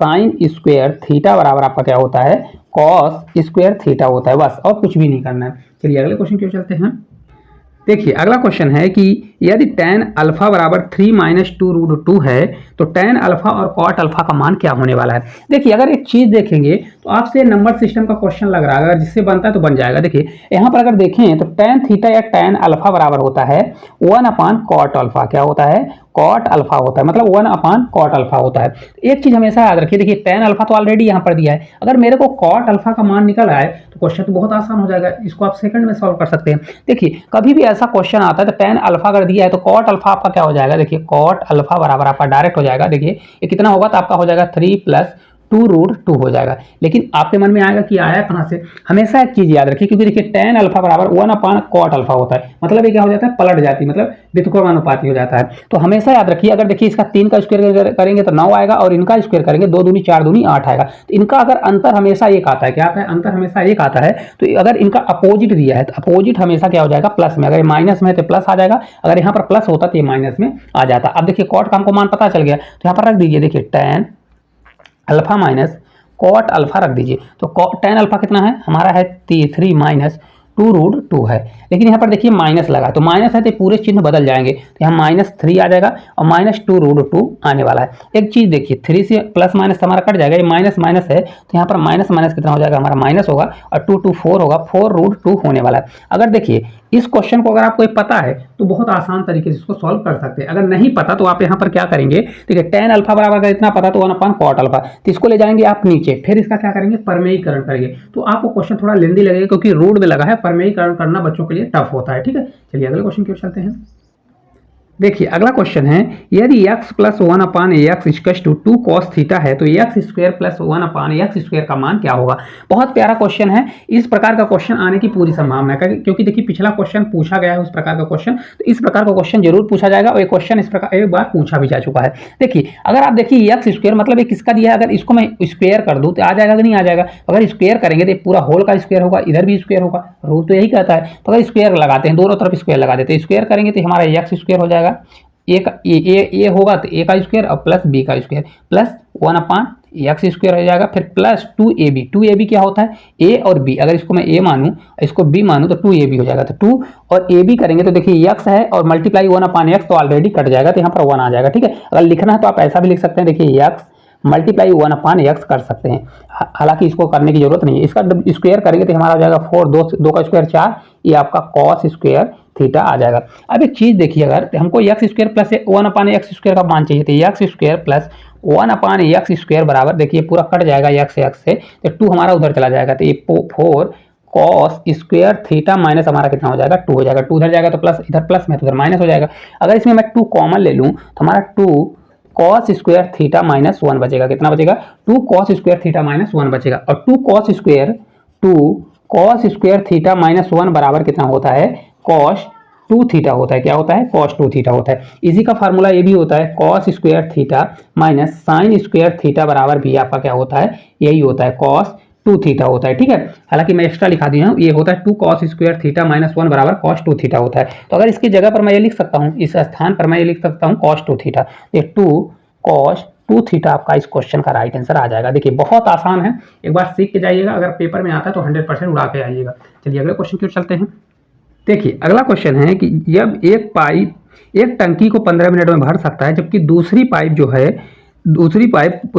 साइन स्क्वायर थीटा बराबर आपका क्या होता है, कॉस स्क्वायर थीटा होता है, बस और कुछ भी नहीं करना है। चलिए अगले क्वेश्चन क्यों चलते हैं। देखिए अगला क्वेश्चन है कि यदि tan अल्फा बराबर 3 माइनस 2√2 है तो tan अल्फा और cot अल्फा का मान क्या होने वाला है। देखिए अगर एक चीज देखेंगे तो आपसे नंबर सिस्टम का क्वेश्चन लग रहा है, अगर जिससे बनता है तो बन जाएगा। देखिए यहाँ पर अगर देखें तो tan थीटा या tan अल्फा बराबर होता है 1/cot अल्फा। क्या होता है, कॉट अल्फा होता है, मतलब 1/cot अल्फा होता है। एक चीज हमेशा याद रखिए, देखिए tan अल्फा तो ऑलरेडी यहाँ पर दिया है, अगर मेरे को cot अल्फा का मान निकल आए तो क्वेश्चन तो बहुत आसान हो जाएगा, इसको आप सेकंड में सॉल्व कर सकते हैं। देखिए कभी भी ऐसा क्वेश्चन आता है तो tan अल्फा अगर दिया है तो cot अल्फा आपका क्या हो जाएगा, देखिए cot अल्फा बराबर आपका डायरेक्ट हो जाएगा। देखिए ये कितना होगा, तो आपका हो जाएगा 3 + 2√2 हो जाएगा। लेकिन आपके मन में आएगा कि आया कहाँ से, हमेशा एक चीज याद रखिए, क्योंकि देखिए tan अल्फा बराबर 1/cot अल्फा होता है, मतलब ये क्या हो जाता है, पलट जाती है, मतलब व्युत्क्रमानुपाती हो जाता है। तो हमेशा याद रखिए, अगर देखिए इसका 3 का स्क्वायर करेंगे तो 9 आएगा और इनका स्क्वायर करेंगे 2 दूनी 4 दूनी 8 आएगा। तो इनका अगर अंतर हमेशा एक आता है, क्या आता है, अंतर हमेशा एक आता है। तो अगर इनका अपोजिट दिया है तो अपोजिट हमेशा क्या हो जाएगा, प्लस में। अगर माइनस में है तो प्लस आ जाएगा, अगर यहाँ पर प्लस होता तो ये माइनस में आ जाता। अब देखिए कॉट का हमको मान पता चल गया, तो यहाँ पर रख दीजिए, देखिए tan alpha minus cot alpha रख दीजिए। तो tan अल्फा कितना है हमारा है 3 माइनस 2√2 है, लेकिन यहाँ पर देखिए माइनस लगा, तो माइनस है तो पूरे चिन्ह बदल जाएंगे, तो यहाँ -3 आ जाएगा और -2√2 आने वाला है। एक चीज देखिए, 3 से प्लस माइनस हमारा कट जाएगा, ये माइनस माइनस है तो यहाँ पर माइनस माइनस कितना हो जाएगा, हमारा माइनस होगा और 2 4 होगा, 4√2 होने वाला है। अगर देखिए इस क्वेश्चन को अगर आपको पता है तो बहुत आसान तरीके से इसको सॉल्व कर सकते हैं। अगर नहीं पता तो आप यहाँ पर क्या करेंगे, देखिए tan अल्फा बराबर अगर इतना पता तो 1/cot अल्फा, तो इसको ले जाएंगे आप नीचे, फिर इसका क्या करेंगे, परमेयीकरण करेंगे। तो आपको क्वेश्चन थोड़ा लेंदी लगेगा क्योंकि रूट में लगा है, परमेयीकरण करना बच्चों के लिए टफ होता है। ठीक है, चलिए अगले क्वेश्चन की ओर चलते हैं। देखिए अगला क्वेश्चन है, यदि x + 1/x = 2 cos थीटा है तो x² + 1/x² का मान क्या होगा। बहुत प्यारा क्वेश्चन है, इस प्रकार का क्वेश्चन आने की पूरी संभावना है, क्योंकि देखिए पिछला क्वेश्चन पूछा गया है उस प्रकार का क्वेश्चन, तो इस प्रकार का क्वेश्चन जरूर पूछा जाएगा और ये क्वेश्चन इस प्रकार एक बार पूछा भी जा चुका है। देखिए अगर आप देखिए x² मतलब ये किसका दिया है, अगर इसको मैं स्क्वायर कर दूं तो आ जाएगा कि नहीं आ जाएगा। अगर स्क्वायर करेंगे तो पूरा होल का स्क्वायर होगा, इधर भी स्क्वायर होगा, रूल तो यही कहता है। तो अगर स्क्वायर लगाते हैं, दोनों तरफ स्क्वायर लगा देते हैं, स्क्वायर करेंगे तो हमारा x² हो जाएगा, ए होगा तो ए का स्क्वायर और प्लस बी का स्क्वायर प्लस 1/x² हो जाएगा, फिर प्लस 2ab। 2ab क्या होता है, ए और बी, अगर इसको मैं ए मानूं इसको बी मानूं तो 2ab हो जाएगा। तो 2 और ab करेंगे तो देखिए x है और मल्टीप्लाई 1/x तो ऑलरेडी कट जाएगा, तो यहाँ पर 1 आ जाएगा। ठीक है, अगर लिखना है तो आप ऐसा भी लिख सकते हैं, देखिए x मल्टीप्लाई 1/x कर सकते हैं, हालांकि इसको करने की जरूरत नहीं है। इसका स्क्वायर करेंगे तो हमारा हो जाएगा 4, 2 का स्क्वायर 4, ये आपका कॉस स्क्वायर थीटा आ जाएगा। अब एक चीज देखिए, अगर हमको x² + 1/x² का मान चाहिए तो x² + 1/x² बराबर, देखिए पूरा कट जाएगा x से, तो 2 हमारा उधर चला जाएगा, तो ये 4 कॉस स्क्वायर थीटा माइनस हमारा कितना हो जाएगा, 2 हो जाएगा। 2 उधर जाएगा तो प्लस, इधर प्लस में तो उधर माइनस हो जाएगा। अगर इसमें मैं 2 कॉमन ले लूँ तो हमारा 2 कॉस स्क्वायर थीटा -1 बचेगा। कितना बचेगा, 2 कॉस स्क्वायर थीटा -1 बचेगा, और 2 कॉस स्क्वायर थीटा -1 बराबर कितना होता है, cos 2 थीटा होता है। क्या होता है, cos 2 थीटा होता है। इसी का फार्मूला ये भी होता है, cos square theta minus sine square theta बराबर भी आपका क्या होता है, यही होता है, cos 2 थीटा होता है। ठीक है, हालांकि मैं एक्स्ट्रा लिखा दिया हूँ, ये होता है 2 cos स्क्वायर थीटा -1 बराबर cos 2 थीटा होता है। तो अगर इसकी जगह पर मैं ये लिख सकता हूँ, इस स्थान पर मैं ये लिख सकता हूँ cos 2 थीटा, ये 2 cos 2 थीटा आपका इस क्वेश्चन का राइट आंसर आ जाएगा। देखिए बहुत आसान है, एक बार सीख के जाइएगा, अगर पेपर में आता है तो 100% उड़ा के आइएगा। चलिए अगले क्वेश्चन की ओर चलते हैं। देखिए अगला क्वेश्चन है कि जब एक टंकी को 15 मिनट में भर सकता है, जबकि दूसरी पाइप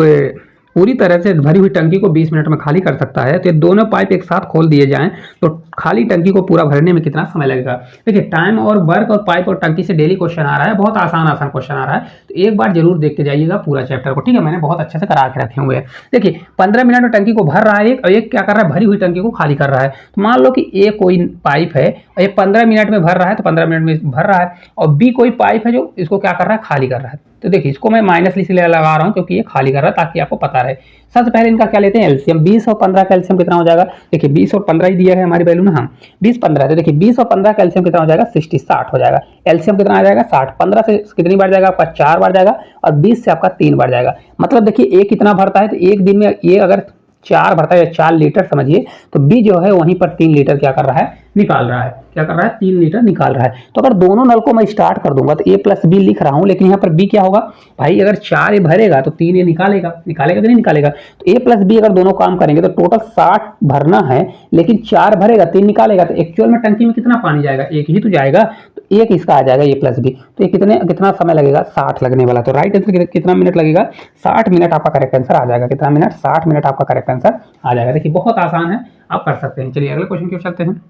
पूरी तरह से भरी हुई टंकी को 20 मिनट में खाली कर सकता है, तो ये दोनों पाइप एक साथ खोल दिए जाएं तो खाली टंकी को पूरा भरने में कितना समय लगेगा। देखिए टाइम और वर्क और पाइप और टंकी से डेली क्वेश्चन आ रहा है, बहुत आसान क्वेश्चन आ रहा है, तो एक बार जरूर देख के जाइएगा पूरा चैप्टर को। ठीक है, मैंने बहुत अच्छे से करा के रखे हुए हैं। देखिए 15 मिनट में टंकी को भर रहा है और एक क्या कर रहा है, भरी हुई टंकी को खाली कर रहा है। तो मान लो कि ए कोई पाइप है और ये 15 मिनट में भर रहा है, तो 15 मिनट में भर रहा है, और बी कोई पाइप है जो इसको क्या कर रहा है, खाली कर रहा है। तो देखिए इसको मैं माइनस इसलिए लगा रहा हूँ क्योंकि ये खाली कर रहा है ताकि आपको पता रहे। सबसे पहले इनका क्या लेते हैं एलसीएम, 20 और 15 का एलसीएम कितना हो जाएगा, देखिए 20 और 15 ही दिया है हमारी वैल्यू में, हाँ 20 15 तो देखिए 20 और 15 का एलसीएम कितना हो जाएगा 60 हो जाएगा। एलसीएम कितना आ जाएगा 60, 15 से कितनी बार जाएगा आपका 4 बार जाएगा और 20 से आपका 3 बार जाएगा। मतलब देखिए ए कितना भरता है, तो एक दिन में ये अगर 4 भरता है या 4 लीटर समझिए, तो बी जो है वहीं पर 3 लीटर क्या कर रहा है निकाल रहा है, क्या कर रहा है 3 लीटर निकाल रहा है। तो अगर दोनों नल को मैं स्टार्ट कर दूंगा तो ए प्लस बी लिख रहा हूं, लेकिन यहाँ पर बी क्या होगा भाई, अगर 4 ए भरेगा तो 3 ए निकालेगा, निकालेगा कि नहीं निकालेगा। तो ए प्लस बी अगर दोनों काम करेंगे तो टोटल 60 भरना है, लेकिन 4 भरेगा 3 निकालेगा, तो एक्चुअल में टंकी में कितना पानी जाएगा, एक ही तो जाएगा। तो एक इसका आ जाएगा ए प्लस बी, तो ये कितना समय लगेगा 60 लगने वाला। तो राइट आंसर कितना मिनट लगेगा 60 मिनट आपका करेक्ट आंसर आ जाएगा। कितना मिनट 60 मिनट आपका करेक्ट आंसर आ जाएगा। देखिए बहुत आसान है, आप कर सकते हैं। चलिए अगले क्वेश्चन की ओर चलते हैं।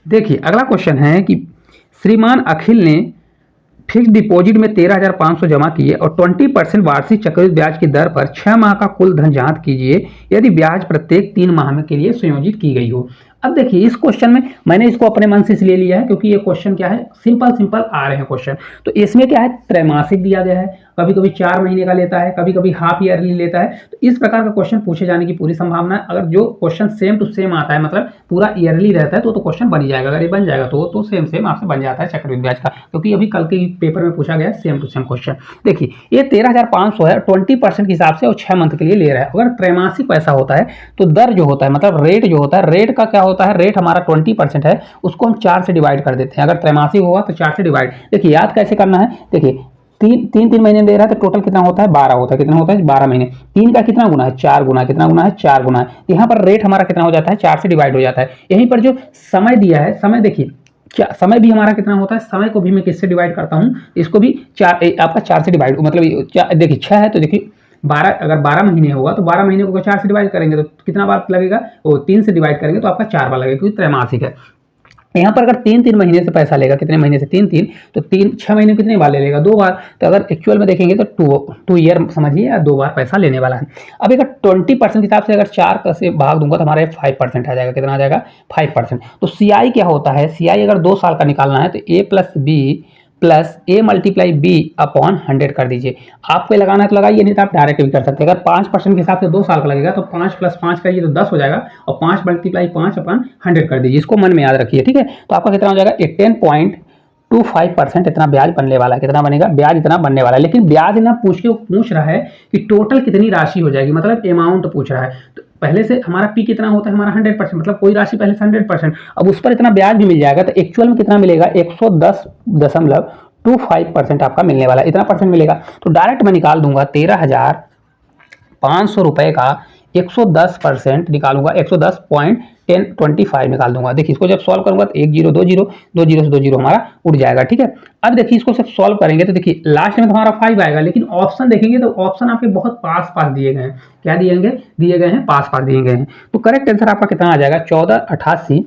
देखिए अगला क्वेश्चन है कि श्रीमान अखिल ने फिक्स डिपॉजिट में 13,500 जमा किए और 20% वार्षिक चक्रवृद्धि ब्याज की दर पर 6 माह का कुल धन जांच कीजिए यदि ब्याज प्रत्येक 3 माह में के लिए संयोजित की गई हो। अब देखिए इस क्वेश्चन में मैंने इसको अपने मन से इसलिए लिया है क्योंकि ये क्वेश्चन क्या है, सिंपल आ रहे हैं क्वेश्चन। तो इसमें क्या है, त्रैमासिक दिया गया है, कभी कभी 4 महीने का लेता है, कभी कभी हाफ ईयरली लेता है। तो इस प्रकार का क्वेश्चन पूछे जाने की पूरी संभावना है। अगर जो क्वेश्चन सेम टू सेम आता है, मतलब पूरा ईयरली रहता है, तो क्वेश्चन बन जाएगा। अगर ये बन जाएगा तो सेम आपसे बन जाता है चक्रवृद्धि ब्याज का, क्योंकि अभी कल के पेपर में पूछा गया सेम टू सेम क्वेश्चन। देखिए ये 13,500 है, 20% के हिसाब से और 6 मंथ के लिए ले रहा है। अगर त्रैमासिक पैसा होता है तो दर जो होता है, मतलब रेट जो होता है, रेट का क्या होता है, रेट हमारा 20% है, उसको हम 4 से डिवाइड कर देते हैं। अगर त्रैमासिक होगा तो 4 से डिवाइड। देखिए याद कैसे करना है, देखिए तीन महीने दे रहा है तो टोटल कितना होता है 12 होता है। कितना होता है 12 महीने। 3 का कितना गुना है 4 गुना, कितना गुना है 4 गुना है। यहाँ पर रेट हमारा कितना हो जाता है 4 से डिवाइड हो जाता है। यहीं पर जो समय दिया है, समय देखिए क्या समय भी हमारा कितना होता है, समय को भी मैं किससे डिवाइड करता हूँ, इसको भी 4 आपका 4 से डिवाइड, मतलब देखिए 6 है तो देखिए 12, अगर 12 महीने होगा तो 12 महीने को 4 से डिवाइड करेंगे तो कितना बार लगेगा, वो 3 से डिवाइड करेंगे तो आपका 4 बार लगेगा, क्योंकि त्रैमासिक है। यहाँ पर अगर 3 महीने से पैसा लेगा, कितने महीने से 3 तो 6 महीने कितने बार ले लेगा 2 बार। तो अगर एक्चुअल में देखेंगे तो 2 ईयर समझिए, या 2 बार पैसा लेने वाला है। अब अगर 20% के हिसाब से अगर 4 से भाग दूंगा तो हमारे 5% आ जाएगा। कितना आ जाएगा 5%। तो CI क्या होता है, CI अगर 2 साल का निकालना है तो A plus B plus A multiply B upon 100 कर दीजिए। आपको लगाना है तो लगाइए, नहीं तो आप डायरेक्ट भी कर सकते हैं। अगर 5% के हिसाब से 2 साल का लगेगा तो 5 प्लस 5 करिए तो 10 हो जाएगा, और 5 मल्टीप्लाई 5 अपॉन 100 कर दीजिए। इसको मन में याद रखिए, ठीक है। तो आपका कितना हो जाएगा 10.25% इतना ब्याज बनने वाला है। कितना बनेगा ब्याज, इतना बनने वाला है। लेकिन ब्याज ना पूछ रहा है कि टोटल कितनी राशि हो जाएगी, मतलब अमाउंट पूछ रहा है। तो पहले से हमारा पी कितना होता है हमारा 100%, मतलब कोई राशि पहले से 100%, अब उस पर इतना ब्याज भी मिल जाएगा। तो एक्चुअल में कितना मिलेगा 110.25% आपका मिलने वाला है, इतना परसेंट मिलेगा। तो डायरेक्ट मैं निकाल दूंगा 13,500 रुपए का 110% निकालूंगा, 110.1025 निकाल दूंगा। देखिए इसको जब सॉल्व करूंगा तो 1 0 2 0 2 0 से 2 0 हमारा उड़ जाएगा, ठीक है। अब देखिए इसको सब सॉल्व करेंगे तो देखिए लास्ट में तो हमारा 5 आएगा, लेकिन ऑप्शन देखेंगे तो ऑप्शन आपके बहुत पास दिए गए हैं। क्या दिए गए हैं पास दिए गए हैं। तो करेक्ट आंसर आपका कितना आ जाएगा 1488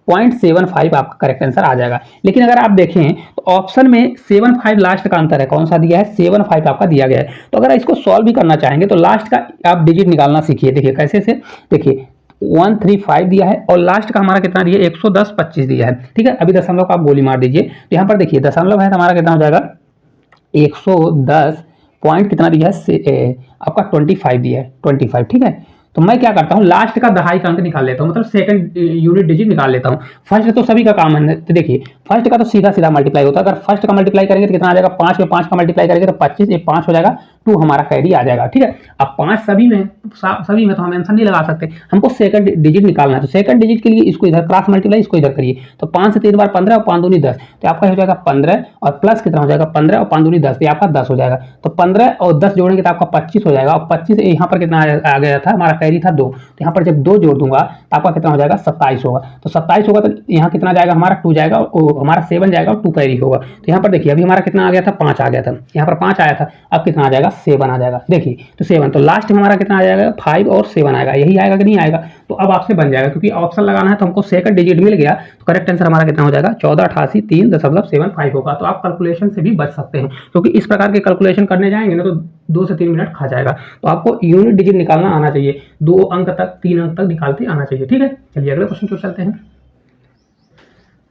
3.75 आपका करेक्ट आंसर आ जाएगा। लेकिन अगर आप देखें तो ऑप्शन में 75 लास्ट का अंतर है, कौन सा दिया है 75 आपका दिया गया है। तो अगर इसको सॉल्व भी करना चाहेंगे तो लास्ट का आप डिजिट निकालना सीखिए। देखिए कैसे से, देखिए 135 दिया है और लास्ट का हमारा कितना दिया 110.25 दिया है, ठीक है। अभी दशमलव का आप गोली मार दीजिए। तो यहाँ पर देखिए दशमलव है तो हमारा कितना हो जाएगा 110 पॉइंट कितना दिया है आपका 25 दिया है 25, ठीक है। तो मैं क्या करता हूँ लास्ट का दहाई का अंक निकाल लेता हूँ, मतलब सेकंड यूनिट डिजिट निकाल लेता हूँ। फर्स्ट तो सभी का काम है, तो देखिए फर्स्ट का तो सीधा मल्टीप्लाई होता है। अगर फर्स्ट का मल्टीप्लाई करेंगे तो कितना आ जाएगा 5 में 5 का मल्टीप्लाई करेंगे तो 25, ये 5 हो जाएगा, 2 हमारा कैरी आ जाएगा, ठीक है। अब 5 सभी में तो हम आंसर नहीं लगा सकते, हमको सेकंड डिजिट निकालना है। तो सेकंड डिजिट के लिए इसको इधर क्रॉस मल्टीप्लाई, इसको इधर करिए। तो 5 से 3 बार 15 और 5 दूनी 10, तो आपका हो जाएगा 15 और प्लस कितना हो जाएगा 15 और 5 दूनी 10, तो आपका 10 हो जाएगा। तो 15 और 10 जोड़ेंगे तो आपका 25 हो जाएगा, और 25 यहाँ पर कितना आ गया था हमारा कैरी था 2, तो यहाँ पर जब 2 जोड़ दूंगा तो आपका कितना हो जाएगा 27 होगा। तो 27 होगा तो यहाँ कितना जाएगा हमारा 2 जाएगा, और हमारा 7 जाएगा और 2 कैरी होगा। तो यहाँ पर देखिए अभी हमारा कितना आ गया था 5 आ गया था, यहाँ पर 5 आया था, अब कितना आ जाएगा 7 आ जाएगा। देखिए तो 7, तो लास्ट में हमारा कितना आ जाएगा 5 और 7 आएगा, यही आएगा कि नहीं आएगा। तो अब आपसे बन जाएगा, क्योंकि ऑप्शन लगाना है तो हमको सेकंड डिजिट मिल गया। तो करेक्ट आंसर हमारा कितना हो जाएगा 1488 3.75 होगा। तो आप कैलकुलेशन से भी बच सकते हैं, क्योंकि इस प्रकार के कैलकुलेशन करने जाएंगे ना तो 2 से 3 मिनट खा जाएगा। तो आपको यूनिट डिजिट निकालना आना चाहिए, 2 अंक तक 3 अंक तक निकालते आना चाहिए, ठीक है। चलिए अगले क्वेश्चन की ओर चलते हैं।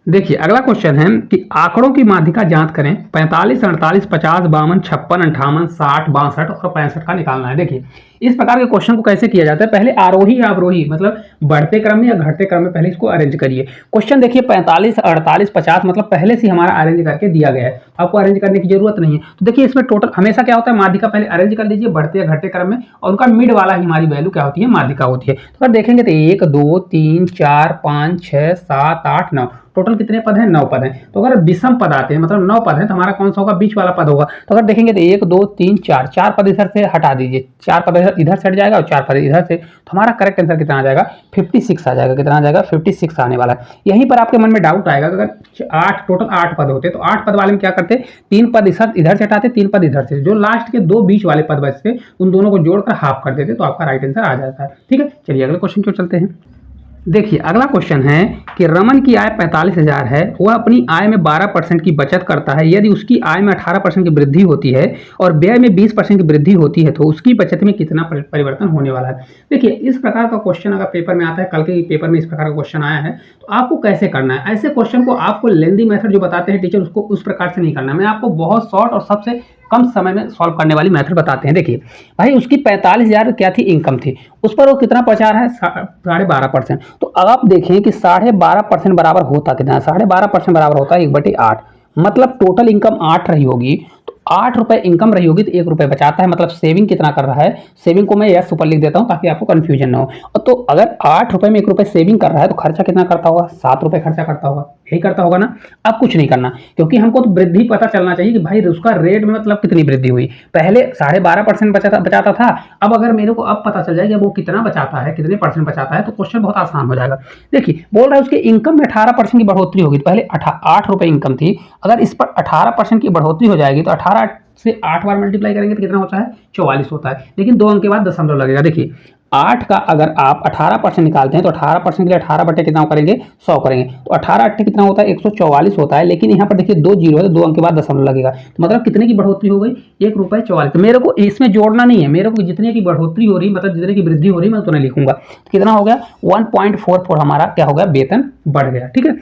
देखिए अगला क्वेश्चन है कि आंकड़ों की माध्यिका ज्ञात करें। 45, 48, 50, 52, 56, 58, 60, 62 और 65 का निकालना है। देखिए इस प्रकार के क्वेश्चन को कैसे किया जाता है, पहले आरोही या अवरोही मतलब बढ़ते क्रम में या घटते क्रम में पहले इसको अरेंज करिए। क्वेश्चन देखिए 45, 48, 50 मतलब पहले से हमारा अरेंज करके दिया गया है, आपको अरेंज करने की जरूरत नहीं है। तो देखिए इसमें टोटल हमेशा क्या होता है, माध्यिका पहले अरेंज कर लीजिए बढ़ते या घटते क्रम में, और उनका मिड वाला ही हमारी वैल्यू क्या होती है, माध्यिका होती है। तो अगर देखेंगे तो 1, 2, 3, 4, 5, 6, 7, 8, 9 टोटल कितने पद हैं, 9 पद हैं। तो अगर विषम पद आते हैं मतलब 9 पद हैं तो हमारा कौन सा होगा, बीच वाला पद होगा। तो अगर देखेंगे तो 1, 2, 3, 4 4 पद इधर से हटा दीजिए, 4 पद इधर से हट जाएगा और 4 पद इधर से, तो हमारा करेक्ट आंसर कितना आ जाएगा, 56 आ जाएगा। कितना आ जाएगा, 56 आने वाला है। यहीं पर आपके मन में डाउट आएगा, अगर 8 टोटल 8 पद होते तो 8 पद वाले में क्या करते, 3 पद इधर से हटाते, 3 पद इधर से, जो लास्ट के 2 बीच वाले पद बचते उन दोनों को जोड़कर हाफ कर देते, तो आपका राइट आंसर आ जाता है। ठीक है, चलिए अगले क्वेश्चन को चलते हैं। देखिए अगला क्वेश्चन है कि रमन की आय 45,000 है, वह अपनी आय में 12% की बचत करता है। यदि उसकी आय में 18% की वृद्धि होती है और व्यय में 20% की वृद्धि होती है तो उसकी बचत में कितना परिवर्तन होने वाला है। देखिए इस प्रकार का क्वेश्चन अगर पेपर में आता है, कल के पेपर में इस प्रकार का क्वेश्चन आया है, तो आपको कैसे करना है। ऐसे क्वेश्चन को आपको लेंदी मेथड जो बताते हैं टीचर, उसको उस प्रकार से नहीं करना। मैं आपको बहुत शॉर्ट और सबसे कम समय में सॉल्व करने वाली मेथड बताते हैं। देखिए भाई उसकी 45,000 क्या थी, इनकम थी, उस पर वो कितना बचा रहा है, 12.5%। तो अब आप देखें कि 12.5% बराबर होता कितना है, 12.5% बराबर होता है 1/8, मतलब टोटल इनकम 8 रही होगी, तो 8 रुपए इनकम रही होगी तो 1 रुपए बचाता है, मतलब सेविंग कितना कर रहा है। सेविंग को मैं यस ऊपर लिख देता हूं ताकि आपको कंफ्यूजन ना हो। तो अगर 8 रुपए में 1 रुपए सेविंग कर रहा है तो खर्चा कितना करता होगा, 7 रुपए खर्चा करता होगा, यही करता होगा ना। अब कुछ नहीं करना, क्योंकि हमको तो वृद्धि पता चलना चाहिए कि भाई उसका रेट में मतलब कितनी वृद्धि हुई। पहले 12.5% बचाता था, अब अगर मेरे को अब पता चल जाए कि वो कितना बचाता है, कितने परसेंट बचाता है, तो क्वेश्चन बहुत आसान हो जाएगा। देखिए बोल रहा है उसके इनकम में 18% की बढ़ोतरी होगी, तो पहले 8 रुपए इनकम थी, अगर इस पर 18% की बढ़ोतरी हो जाएगी तो 18 से 8 बार मल्टीप्लाई करेंगे तो कितना होता है, 44 होता है। लेकिन 2 अंक के बाद दशमलव लगेगा। देखिए 8 का अगर आप 18% निकालते हैं तो 18% के लिए 18 बटे कितना करेंगे, 100 करेंगे, तो 18 8 कितना होता है, 144 होता है। लेकिन यहाँ पर देखिए 2 जीरो है तो 2 अंक के बाद दशमलव लगेगा, तो मतलब कितने की बढ़ोतरी हो गई, 1 रुपये 44। तो मेरे को इसमें जोड़ना नहीं है, मेरे को जितने की बढ़ोतरी हो रही मतलब जितने की वृद्धि हो रही मैं उतना लिखूंगा। तो कितना हो गया, 1.44 हमारा क्या हो गया, वेतन बढ़ गया। ठीक है,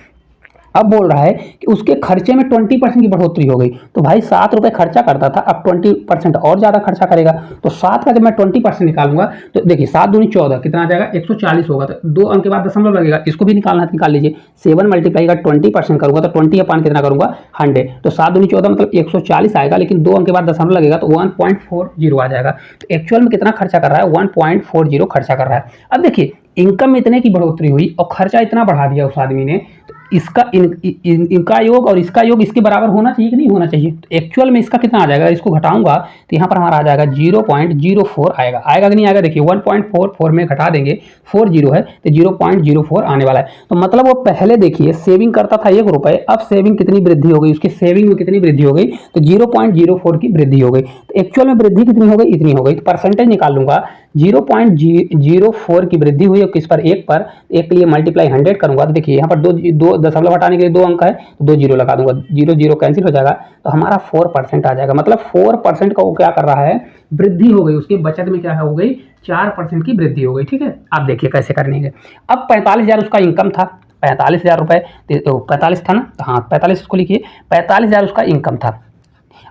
अब बोल रहा है कि उसके खर्चे में 20% की बढ़ोतरी हो गई। तो भाई 7 रुपए खर्चा करता था, अब 20% और ज्यादा खर्चा करेगा। तो 7 का जब मैं 20% निकालूंगा तो देखिए 7 दूनी 14 कितना आ जाएगा, 140 होगा। तो 2 अंक के बाद दशमलव लगेगा, इसको भी निकालना है, निकाल लीजिए। 7 मल्टीप्लाई का 20% करूंगा तो 20 अपान कितना करूंगा, 100। तो 7 दूनी 14 मतलब 140 आएगा, लेकिन 2 अंक के बाद दशमलव लगेगा तो 1.40 आ जाएगा। तो एक्चुअल में कितना खर्चा कर रहा है, 1.40 खर्चा कर रहा है। अब देखिए इनकम में इतने की बढ़ोतरी हुई और खर्चा इतना बढ़ा दिया उस आदमी ने, तो इसका इनका योग और इसका योग इसके बराबर होना चाहिए कि नहीं होना चाहिए। तो एक्चुअल में इसका कितना आ जाएगा, इसको घटाऊंगा तो यहाँ पर हमारा आ जाएगा 0.04 आएगा। आएगा कि नहीं आएगा, देखिए 1.44 में घटा देंगे, 40 है तो 0.04 आने वाला है। तो मतलब वो पहले देखिए सेविंग करता था 1 रुपए, अब सेविंग कितनी वृद्धि हो गई, उसकी सेविंग में कितनी वृद्धि हो गई, तो 0.04 की वृद्धि हो गई। तो एक्चुअल में वृद्धि कितनी हो गई, इतनी हो गई। तो परसेंटेज निकाल लूंगा, 0.04 की वृद्धि हुई और किस पर, 1 पर, 1 के लिए मल्टीप्लाई 100 करूंगा तो देखिए यहाँ पर दो दशमलव हटाने के लिए 2 अंक है तो 2 जीरो लगा दूंगा, 0 0 कैंसिल हो जाएगा, तो हमारा 4% आ जाएगा। मतलब 4% का वो क्या कर रहा है, वृद्धि हो गई, उसकी बचत में क्या हो गई, 4% की वृद्धि हो गई। ठीक है, आप देखिए कैसे करने। अब 45,000 उसका इनकम था, 45,000 रुपए, 45 था ना, हाँ 45 उसको लिखिए, 45,000 उसका इनकम था।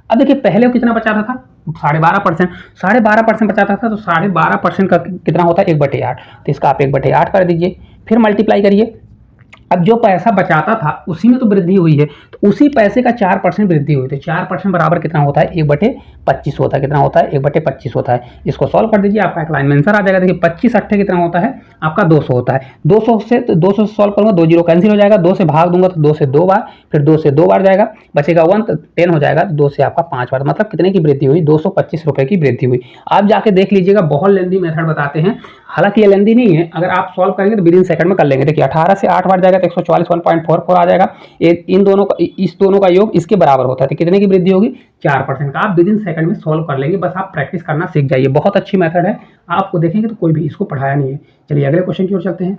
अब देखिए पहले वो कितना बचाता था, 12.5%, 12.5% बचाता था, तो 12.5% का कितना होता है, 1/8। तो इसका आप 1/8 कर दीजिए, फिर मल्टीप्लाई करिए। अब जो पैसा बचाता था उसी में तो वृद्धि हुई है, तो उसी पैसे का 4% वृद्धि हुई, तो 4% बराबर कितना होता है, 1/25 होता है। कितना होता है, 1/25 होता है। इसको सॉल्व कर दीजिए, आपका एक लाइन में आंसर आ जाएगा। देखिए 25 8 कितना होता है आपका, 200 होता है। 200 से तो 200 से सॉल्व करूंगा, 2 जीरो कैंसिल हो जाएगा, 2 से भाग दूंगा तो 2 से 2 बार, फिर 2 से 2 बार जाएगा, बचेगा 1 तो 10 हो जाएगा, 2 से आपका 5 बार, मतलब कितने की वृद्धि हुई, 225 रुपए की वृद्धि हुई। आप जाके देख लीजिएगा, बहुत लेंदी मेथड बताते हैं, हालांकि ये लेंदी नहीं है, अगर आप सॉल्व करेंगे तो विद इन सेकंड में कर लेंगे। देखिए 18 से 8 बार जाएगा तो 144 1.44 आ जाएगा। इन दोनों का, इस दोनों का योग इसके बराबर होता है, तो कितने की वृद्धि होगी, 4% का। आप विद इन सेकंड में सॉल्व कर लेंगे, बस आप प्रैक्टिस करना सीख जाइए, बहुत अच्छी मेथड है। आपको देखेंगे तो कोई भी इसको पढ़ाया नहीं है। चलिए अगले क्वेश्चन की ओर चलते हैं।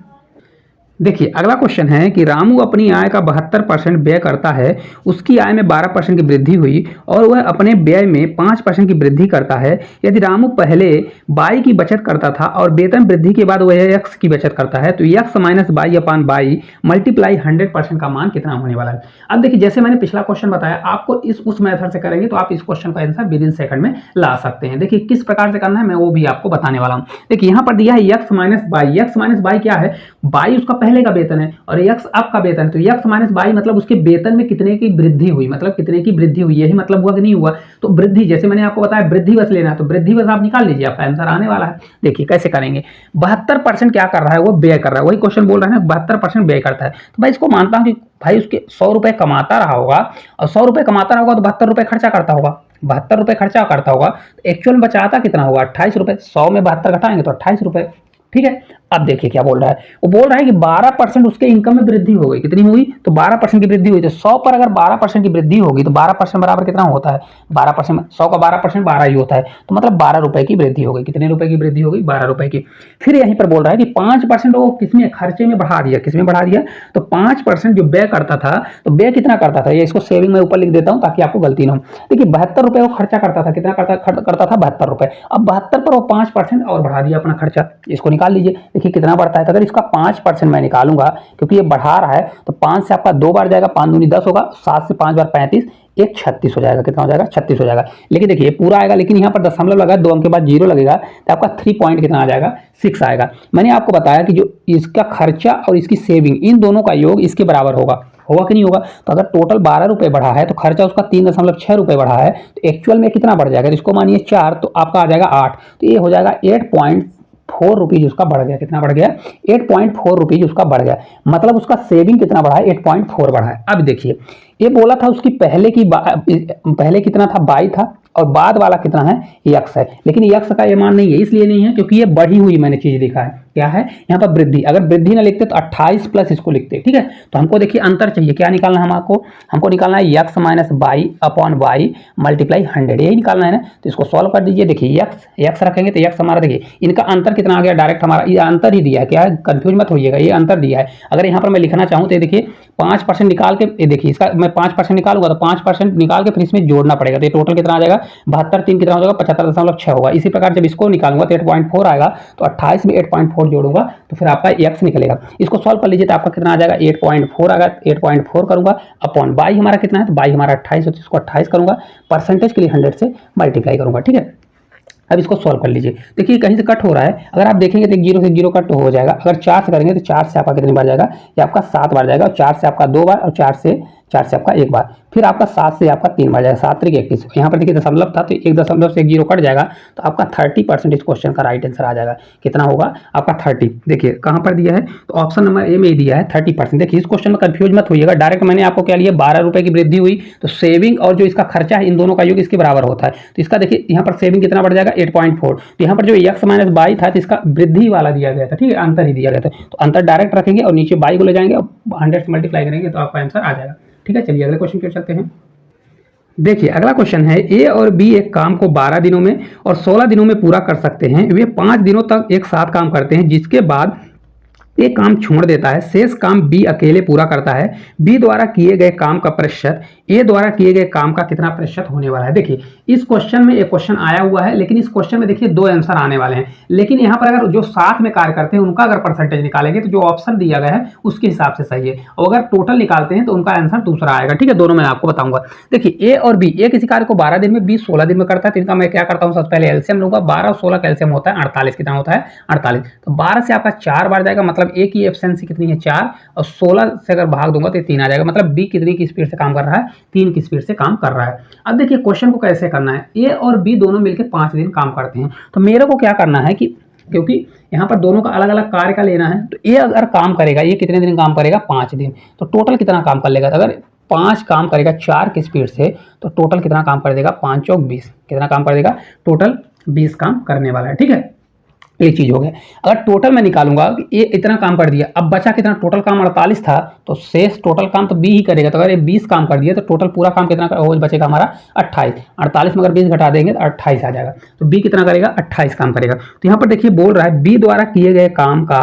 देखिए अगला क्वेश्चन है कि रामू अपनी आय का 72% व्यय करता है, उसकी आय में 12% की वृद्धि हुई और वह अपने व्यय में 5% की वृद्धि करता है। यदि रामू पहले बाई की बचत करता था और वेतन वृद्धि के बाद वह एक्स की बचत करता है, तो x minus by upon by multiply 100% का मान कितना होने वाला है। अब देखिए जैसे मैंने पिछला क्वेश्चन बताया, आपको उस मेथड से करेंगे तो आप इस क्वेश्चन का आंसर विद इन सेकंड में ला सकते हैं। देखिए किस प्रकार से करना है मैं वो भी आपको बताने वाला हूँ। देखिए यहाँ पर दिया है x minus by. X minus by क्या है, बाई उसका पहले का वेतन है और एक्स अब का वेतन है, तो एक्स माइनस बाई मतलब उसके वेतन में कितने की वृद्धि हुई, मतलब कितने की वृद्धि हुई, यही मतलब हुआ कि नहीं हुआ। तो वृद्धि जैसे मैंने आपको बताया वृद्धि बस लेना है, तो वृद्धि बस आप निकाल लीजिए, आपका आंसर आने वाला है। देखिए कैसे करेंगे, 72% क्या कर रहा है, वो व्यय कर रहा है, वही क्वेश्चन बोल रहा है ना 72% व्यय करता है। तो भाई इसको मानता हूँ कि भाई उसके 100 रुपए कमाता रहा होगा और 100 रुपए कमाता रहा होगा तो 72 रुपए खर्चा करता होगा, 72 रुपए खर्चा करता होगा, तो एक्चुअल में बचाता कितना होगा 28 रुपए। 100 में 72 घटाएंगे तो 28 रुपए। ठीक है, अब देखिए क्या बोल रहा है, वो बोल रहा है कि 12% उसके इनकम में वृद्धि हो गई। कितनी हुई, तो 12% की वृद्धि हुई। तो 100 पर अगर 12% की वृद्धि होगी तो 12% बराबर कितना होता है, 12%, 100 का 12% 12 ही होता है, तो मतलब 12 रुपए की वृद्धि हो गई। कितने रुपए की वृद्धि हो गई, 12 रुपए की। फिर यहीं पर बोल रहा है कि 5% वो किसमें, खर्चे में बढ़ा दिया। किसमें बढ़ा दिया, तो 5% जो व्यय करता था, तो व्यय कितना करता था, ये इसको सेविंग में ऊपर लिख देता हूं ताकि आपको गलती ना हो। देखिए 72 रुपए वो खर्चा करता था, कितना करता था 72 रुपए। अब 72 पर वो 5% और बढ़ा दिया अपना खर्चा, इसको निकाल लीजिए। देखिए कितना बढ़ता है, अगर इसका 5% मैं निकालूंगा क्योंकि ये बढ़ा रहा है, तो 5 से आपका 2 बार जाएगा, 5 दूनी 10 होगा, 7 से 5 बार 35, एक 36 हो जाएगा। कितना हो जाएगा, 36 हो जाएगा। लेकिन देखिए पूरा आएगा, लेकिन यहाँ पर दशमलव लगा, 2 अंक के बाद जीरो लगेगा, तो आपका 3 पॉइंट कितना आ जाएगा, 6 आएगा। मैंने आपको बताया कि जो इसका खर्चा और इसकी सेविंग, इन दोनों का योग इसके बराबर होगा, होगा कि नहीं होगा। तो अगर टोटल 12 रुपए बढ़ा है तो खर्चा उसका 3.6 रुपए बढ़ा है, तो एक्चुअल में कितना बढ़ जाएगा, तो इसको मानिए 4, तो आपका आ जाएगा 8, तो ये हो जाएगा 8.4 रुपीज उसका बढ़ गया। कितना बढ़ गया, 8.4 रुपीज उसका बढ़ गया, मतलब उसका सेविंग कितना बढ़ा है, 8.4 बढ़ा है। अब देखिए ये बोला था उसकी पहले कितना था, बाई था, और बाद वाला कितना है, यक्स है। लेकिन यक्स का ये मान नहीं है, इसलिए नहीं है क्योंकि ये बढ़ी हुई मैंने चीज लिखा है। क्या है यहाँ पर वृद्धि, अगर वृद्धि ना लिखते तो 28 प्लस इसको लिखते। ठीक है, तो हमको देखिए अंतर चाहिए, क्या निकालना है हमको निकालना है x minus y upon y multiply 100, यही निकालना है ना। तो इसको सॉल्व कर दीजिए। देखिए यक्स रखेंगे तो यक्स हमारा, देखिए इनका अंतर कितना आ गया, डायरेक्ट हमारा ये अंतर ही दिया है, क्या है कंफ्यूज मत होइएगा, ये अंतर दिया है। अगर यहाँ पर मैं लिखना चाहूँ तो देखिए 5% निकाल के, देखिए इसका मैं 5% निकालूंगा तो 5% निकाल के फिर इसमें जोड़ना पड़ेगा, तो ये टोटल कितना आ जाएगा, 72 3 कितना हो जाएगा, 75.6 होगा। इसी प्रकार जब इसको निकालूंगा तो 8.4 आएगा, तो 28 में 8.4 जोड़ूंगा तो फिर आपका एक्स निकलेगा। इसको सॉल्व कर लीजिए तो आपका कितना आ जाएगा, 8.4 आएगा। 8.4 करूंगा अपॉन बाई हमारा कितना है, तो बाई हमारा 28 है, तो इसको 28 करूंगा, परसेंटेज के लिए 100 से मल्टीप्लाई करूंगा। ठीक है, अब इसको सॉल्व कर लीजिए। देखिए कहीं से कट हो रहा है, अगर आप देखेंगे तो 0 से 0 कट हो जाएगा। अगर 4 से करेंगे तो 4 से आपका कितनी बार जाएगा, ये आपका 7 बार जाएगा, और 4 से आपका 2 बार, और 4 से आपका 1 बार, फिर आपका 7 से आपका 3 बार जाएगा। 7 3 21, यहाँ पर देखिए दशमलव था तो 1 दशमलव से 1 जीरो कट जाएगा, तो आपका 30% इस क्वेश्चन का राइट आंसर आ जाएगा। कितना होगा आपका 30। देखिए कहाँ पर दिया है, तो ऑप्शन नंबर ए में ही दिया है 30%। देखिए इस क्वेश्चन में कंफ्यूज मत होइएगा, डायरेक्ट मैंने आपको क्या लिया, 12 रुपए की वृद्धि हुई, तो सेविंग और जो इसका खर्चा है इन दोनों का योग इसके बराबर होता है। तो इसका देखिए यहाँ पर सेविंग कितना बढ़ जाएगा, 8.4। तो यहाँ पर जो एक्स माइनस बाई था तो इसका वृद्धि वाला दिया गया था, ठीक है, अंतर ही दिया गया था, तो अंतर डायरेक्ट रखेंगे और नीचे बाई को ले जाएंगे और 100 से मल्टीप्लाई करेंगे तो आपका आंसर आ जाएगा। ठीक है, चलिए अगले क्वेश्चन की ओर चलते हैं। देखिए अगला क्वेश्चन है, ए और बी एक काम को 12 दिनों में और 16 दिनों में पूरा कर सकते हैं। वे 5 दिनों तक एक साथ काम करते हैं, जिसके बाद ए काम छोड़ देता है, शेष काम बी अकेले पूरा करता है। बी द्वारा किए गए काम का प्रतिशत ए द्वारा किए गए काम का कितना प्रतिशत होने वाला है। देखिए इस क्वेश्चन में एक क्वेश्चन आया हुआ है, लेकिन इस क्वेश्चन में देखिए 2 आंसर आने वाले हैं, लेकिन यहाँ पर अगर जो साथ में कार्य करते हैं उनका अगर परसेंटेज निकालेंगे तो जो ऑप्शन दिया गया है उसके हिसाब से सही है, और अगर टोटल निकालते हैं तो उनका आंसर दूसरा आएगा। ठीक है, दोनों मैं आपको बताऊंगा। देखिए ए और बी, ए किसी कार्य को 12 दिन में, बी 16 दिन में करता है, तो इनका मैं क्या करता हूँ, सबसे पहले एलसीएम लूंगा। 12 और 16 कैल्सियम होता है 48, कितना होता है 48, तो 12 से आपका 4 बार जाएगा, मतलब ए की एफिशिएंसी कितनी है 4, और 16 से अगर भाग दूंगा तो 3 आ जाएगा, मतलब बी कितनी की स्पीड से काम कर रहा है, 3 की स्पीड से काम कर रहा है। अब देखिए क्वेश्चन को कैसे करना है, ए और बी दोनों मिलकर 5 दिन काम करते हैं, तो मेरे को क्या करना है कि क्योंकि यहाँ पर दोनों का अलग अलग कार्य का लेना है, तो ए अगर काम करेगा, ये कितने दिन काम करेगा 5 दिन, तो टोटल कितना काम कर लेगा, अगर 5 काम करेगा 4 की स्पीड से तो टोटल कितना काम कर देगा, 5 चौक 20, कितना काम कर देगा, टोटल 20 काम करने वाला है। ठीक है, एक चीज हो गया। अगर टोटल मैं निकालूंगा कि ये इतना काम कर दिया, अब बचा कितना, टोटल काम 48 था, तो शेष टोटल काम तो बी ही करेगा, तो अगर ये 20 काम कर दिया तो टोटल पूरा काम कितना हो बचेगा हमारा 28। 48 में अगर 20 घटा देंगे तो 28 आ जाएगा, तो बी कितना करेगा 28 काम करेगा। तो यहाँ पर देखिए बोल रहा है बी द्वारा किए गए काम का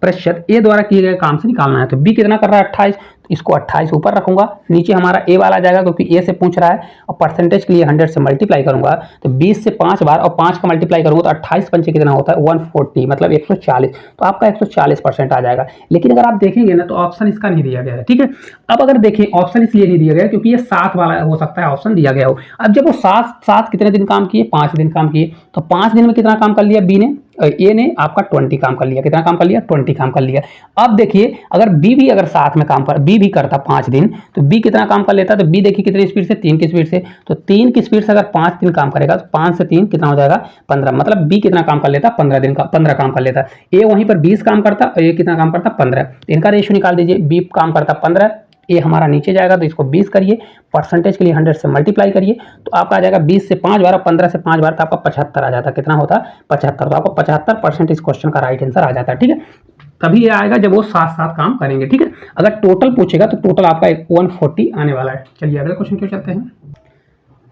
प्रतिशत ए द्वारा किए गए काम से निकालना है। तो बी कितना कर रहा है 28, तो इसको 28 ऊपर रखूंगा, नीचे हमारा ए वाला आ जाएगा क्योंकि ए से पूछ रहा है, और परसेंटेज के लिए 100 से मल्टीप्लाई करूंगा तो 20 से 5 बार और 5 का मल्टीप्लाई करूंगा तो 28 पंचे कितना होता है 140, मतलब 140। तो आपका 140% आ जाएगा। लेकिन अगर आप देखेंगे ना तो ऑप्शन इसका नहीं दिया गया है, ठीक है। अब अगर देखें ऑप्शन इसलिए नहीं दिया गया क्योंकि ये 7 वाला हो सकता है ऑप्शन दिया गया हो। अब जब वो 7 कितने दिन काम किए, 5 दिन काम किए, तो 5 दिन में कितना काम कर लिया बी ने, ए ने आपका 20 काम कर लिया। कितना काम कर लिया 20 काम कर लिया। अब देखिए अगर बी भी अगर साथ में काम कर, बी भी करता 5 दिन, तो बी कितना काम कर लेता, तो बी देखिए कितनी स्पीड से 3 की स्पीड से, तो 3 की स्पीड से अगर 5 दिन काम करेगा तो 5 से 3 कितना हो जाएगा 15, मतलब बी कितना काम कर लेता 15 दिन का 15 काम कर लेता। ए वहीं पर 20 काम करता और ए कितना काम करता 15। इनका रेशियो निकाल दीजिए, बी काम करता 15, ए हमारा नीचे जाएगा तो इसको 20 करिए, परसेंटेज के लिए 100 से मल्टीप्लाई करिए तो आपका आ जाएगा 20 से 5 बार और 15 से 5 बार तो आपका 75 आ जाता है। कितना होता है 75। तो आपको 75% इस क्वेश्चन का राइट आंसर आ जाता है, ठीक है। तभी ये आएगा जब वो साथ साथ काम करेंगे, ठीक है। अगर टोटल पूछेगा तो टोटल आपका 140 आने वाला है। चलिए अगले क्वेश्चन क्यों चलते हैं।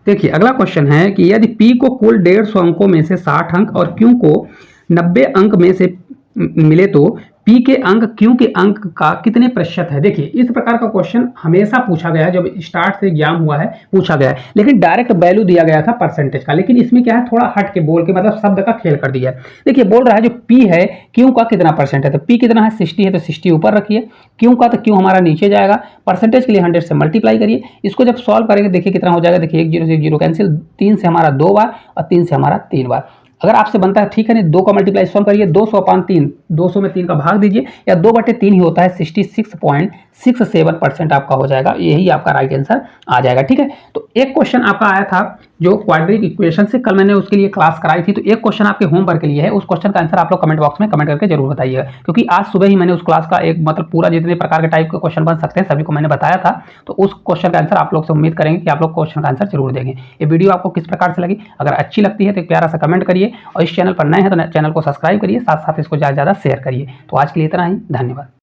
देखिए अगला क्वेश्चन है कि यदि पी को कुल 150 अंकों में से 60 अंक और क्यू को 90 अंक में से मिले तो पी के अंक क्यू के अंक का कितने प्रतिशत है। देखिए इस प्रकार का क्वेश्चन हमेशा पूछा गया है, जब स्टार्ट से एग्जाम हुआ है पूछा गया है, लेकिन डायरेक्ट वैल्यू दिया गया था परसेंटेज का। लेकिन इसमें क्या है थोड़ा हट के बोल के मतलब शब्द का खेल कर दिया है। देखिए बोल रहा है जो पी है क्यू का कितना परसेंट है, तो पी कितना है 60 है तो 60 ऊपर रखिए, क्यू का तो क्यू हमारा नीचे जाएगा, परसेंटेज के लिए 100 से मल्टीप्लाई करिए। इसको जब सॉल्व करेंगे देखिए कितना हो जाएगा, देखिए 1 0 से 1 0 कैंसिल, 3 से हमारा 2 बार और 3 से हमारा 3 बार। अगर आपसे बनता है ठीक है नहीं 2 का मल्टीप्लाई सॉल्व करिए, 200/3, 200 में 3 का भाग दीजिए या 2/3 ही होता है, 66.67% आपका हो जाएगा। यही आपका राइट आंसर आ जाएगा, ठीक है। तो एक क्वेश्चन आपका आया था जो क्वाड्रेटिक इक्वेशन से, कल मैंने उसके लिए क्लास कराई थी, तो एक क्वेश्चन आपके होमवर्क के लिए है, उस क्वेश्चन का आंसर आप लोग कमेंट बॉक्स में कमेंट करके जरूर बताइएगा, क्योंकि आज सुबह ही मैंने उस क्लास का एक मतलब पूरा जितने प्रकार के टाइप के क्वेश्चन बन सकते हैं सभी को मैंने बताया था। तो उस क्वेश्चन का आंसर आप लोग से उम्मीद करेंगे कि आप लोग क्वेश्चन का आंसर जरूर देंगे। ये वीडियो आपको किस प्रकार से लगी, अगर अच्छी लगती है तो एक प्यारा सा कमेंट करिए, और इस चैनल पर नए हैं तो चैनल को सब्सक्राइब करिए, साथ साथ इसको ज़्यादा से ज़्यादा शेयर करिए। तो आज के लिए इतना ही, धन्यवाद।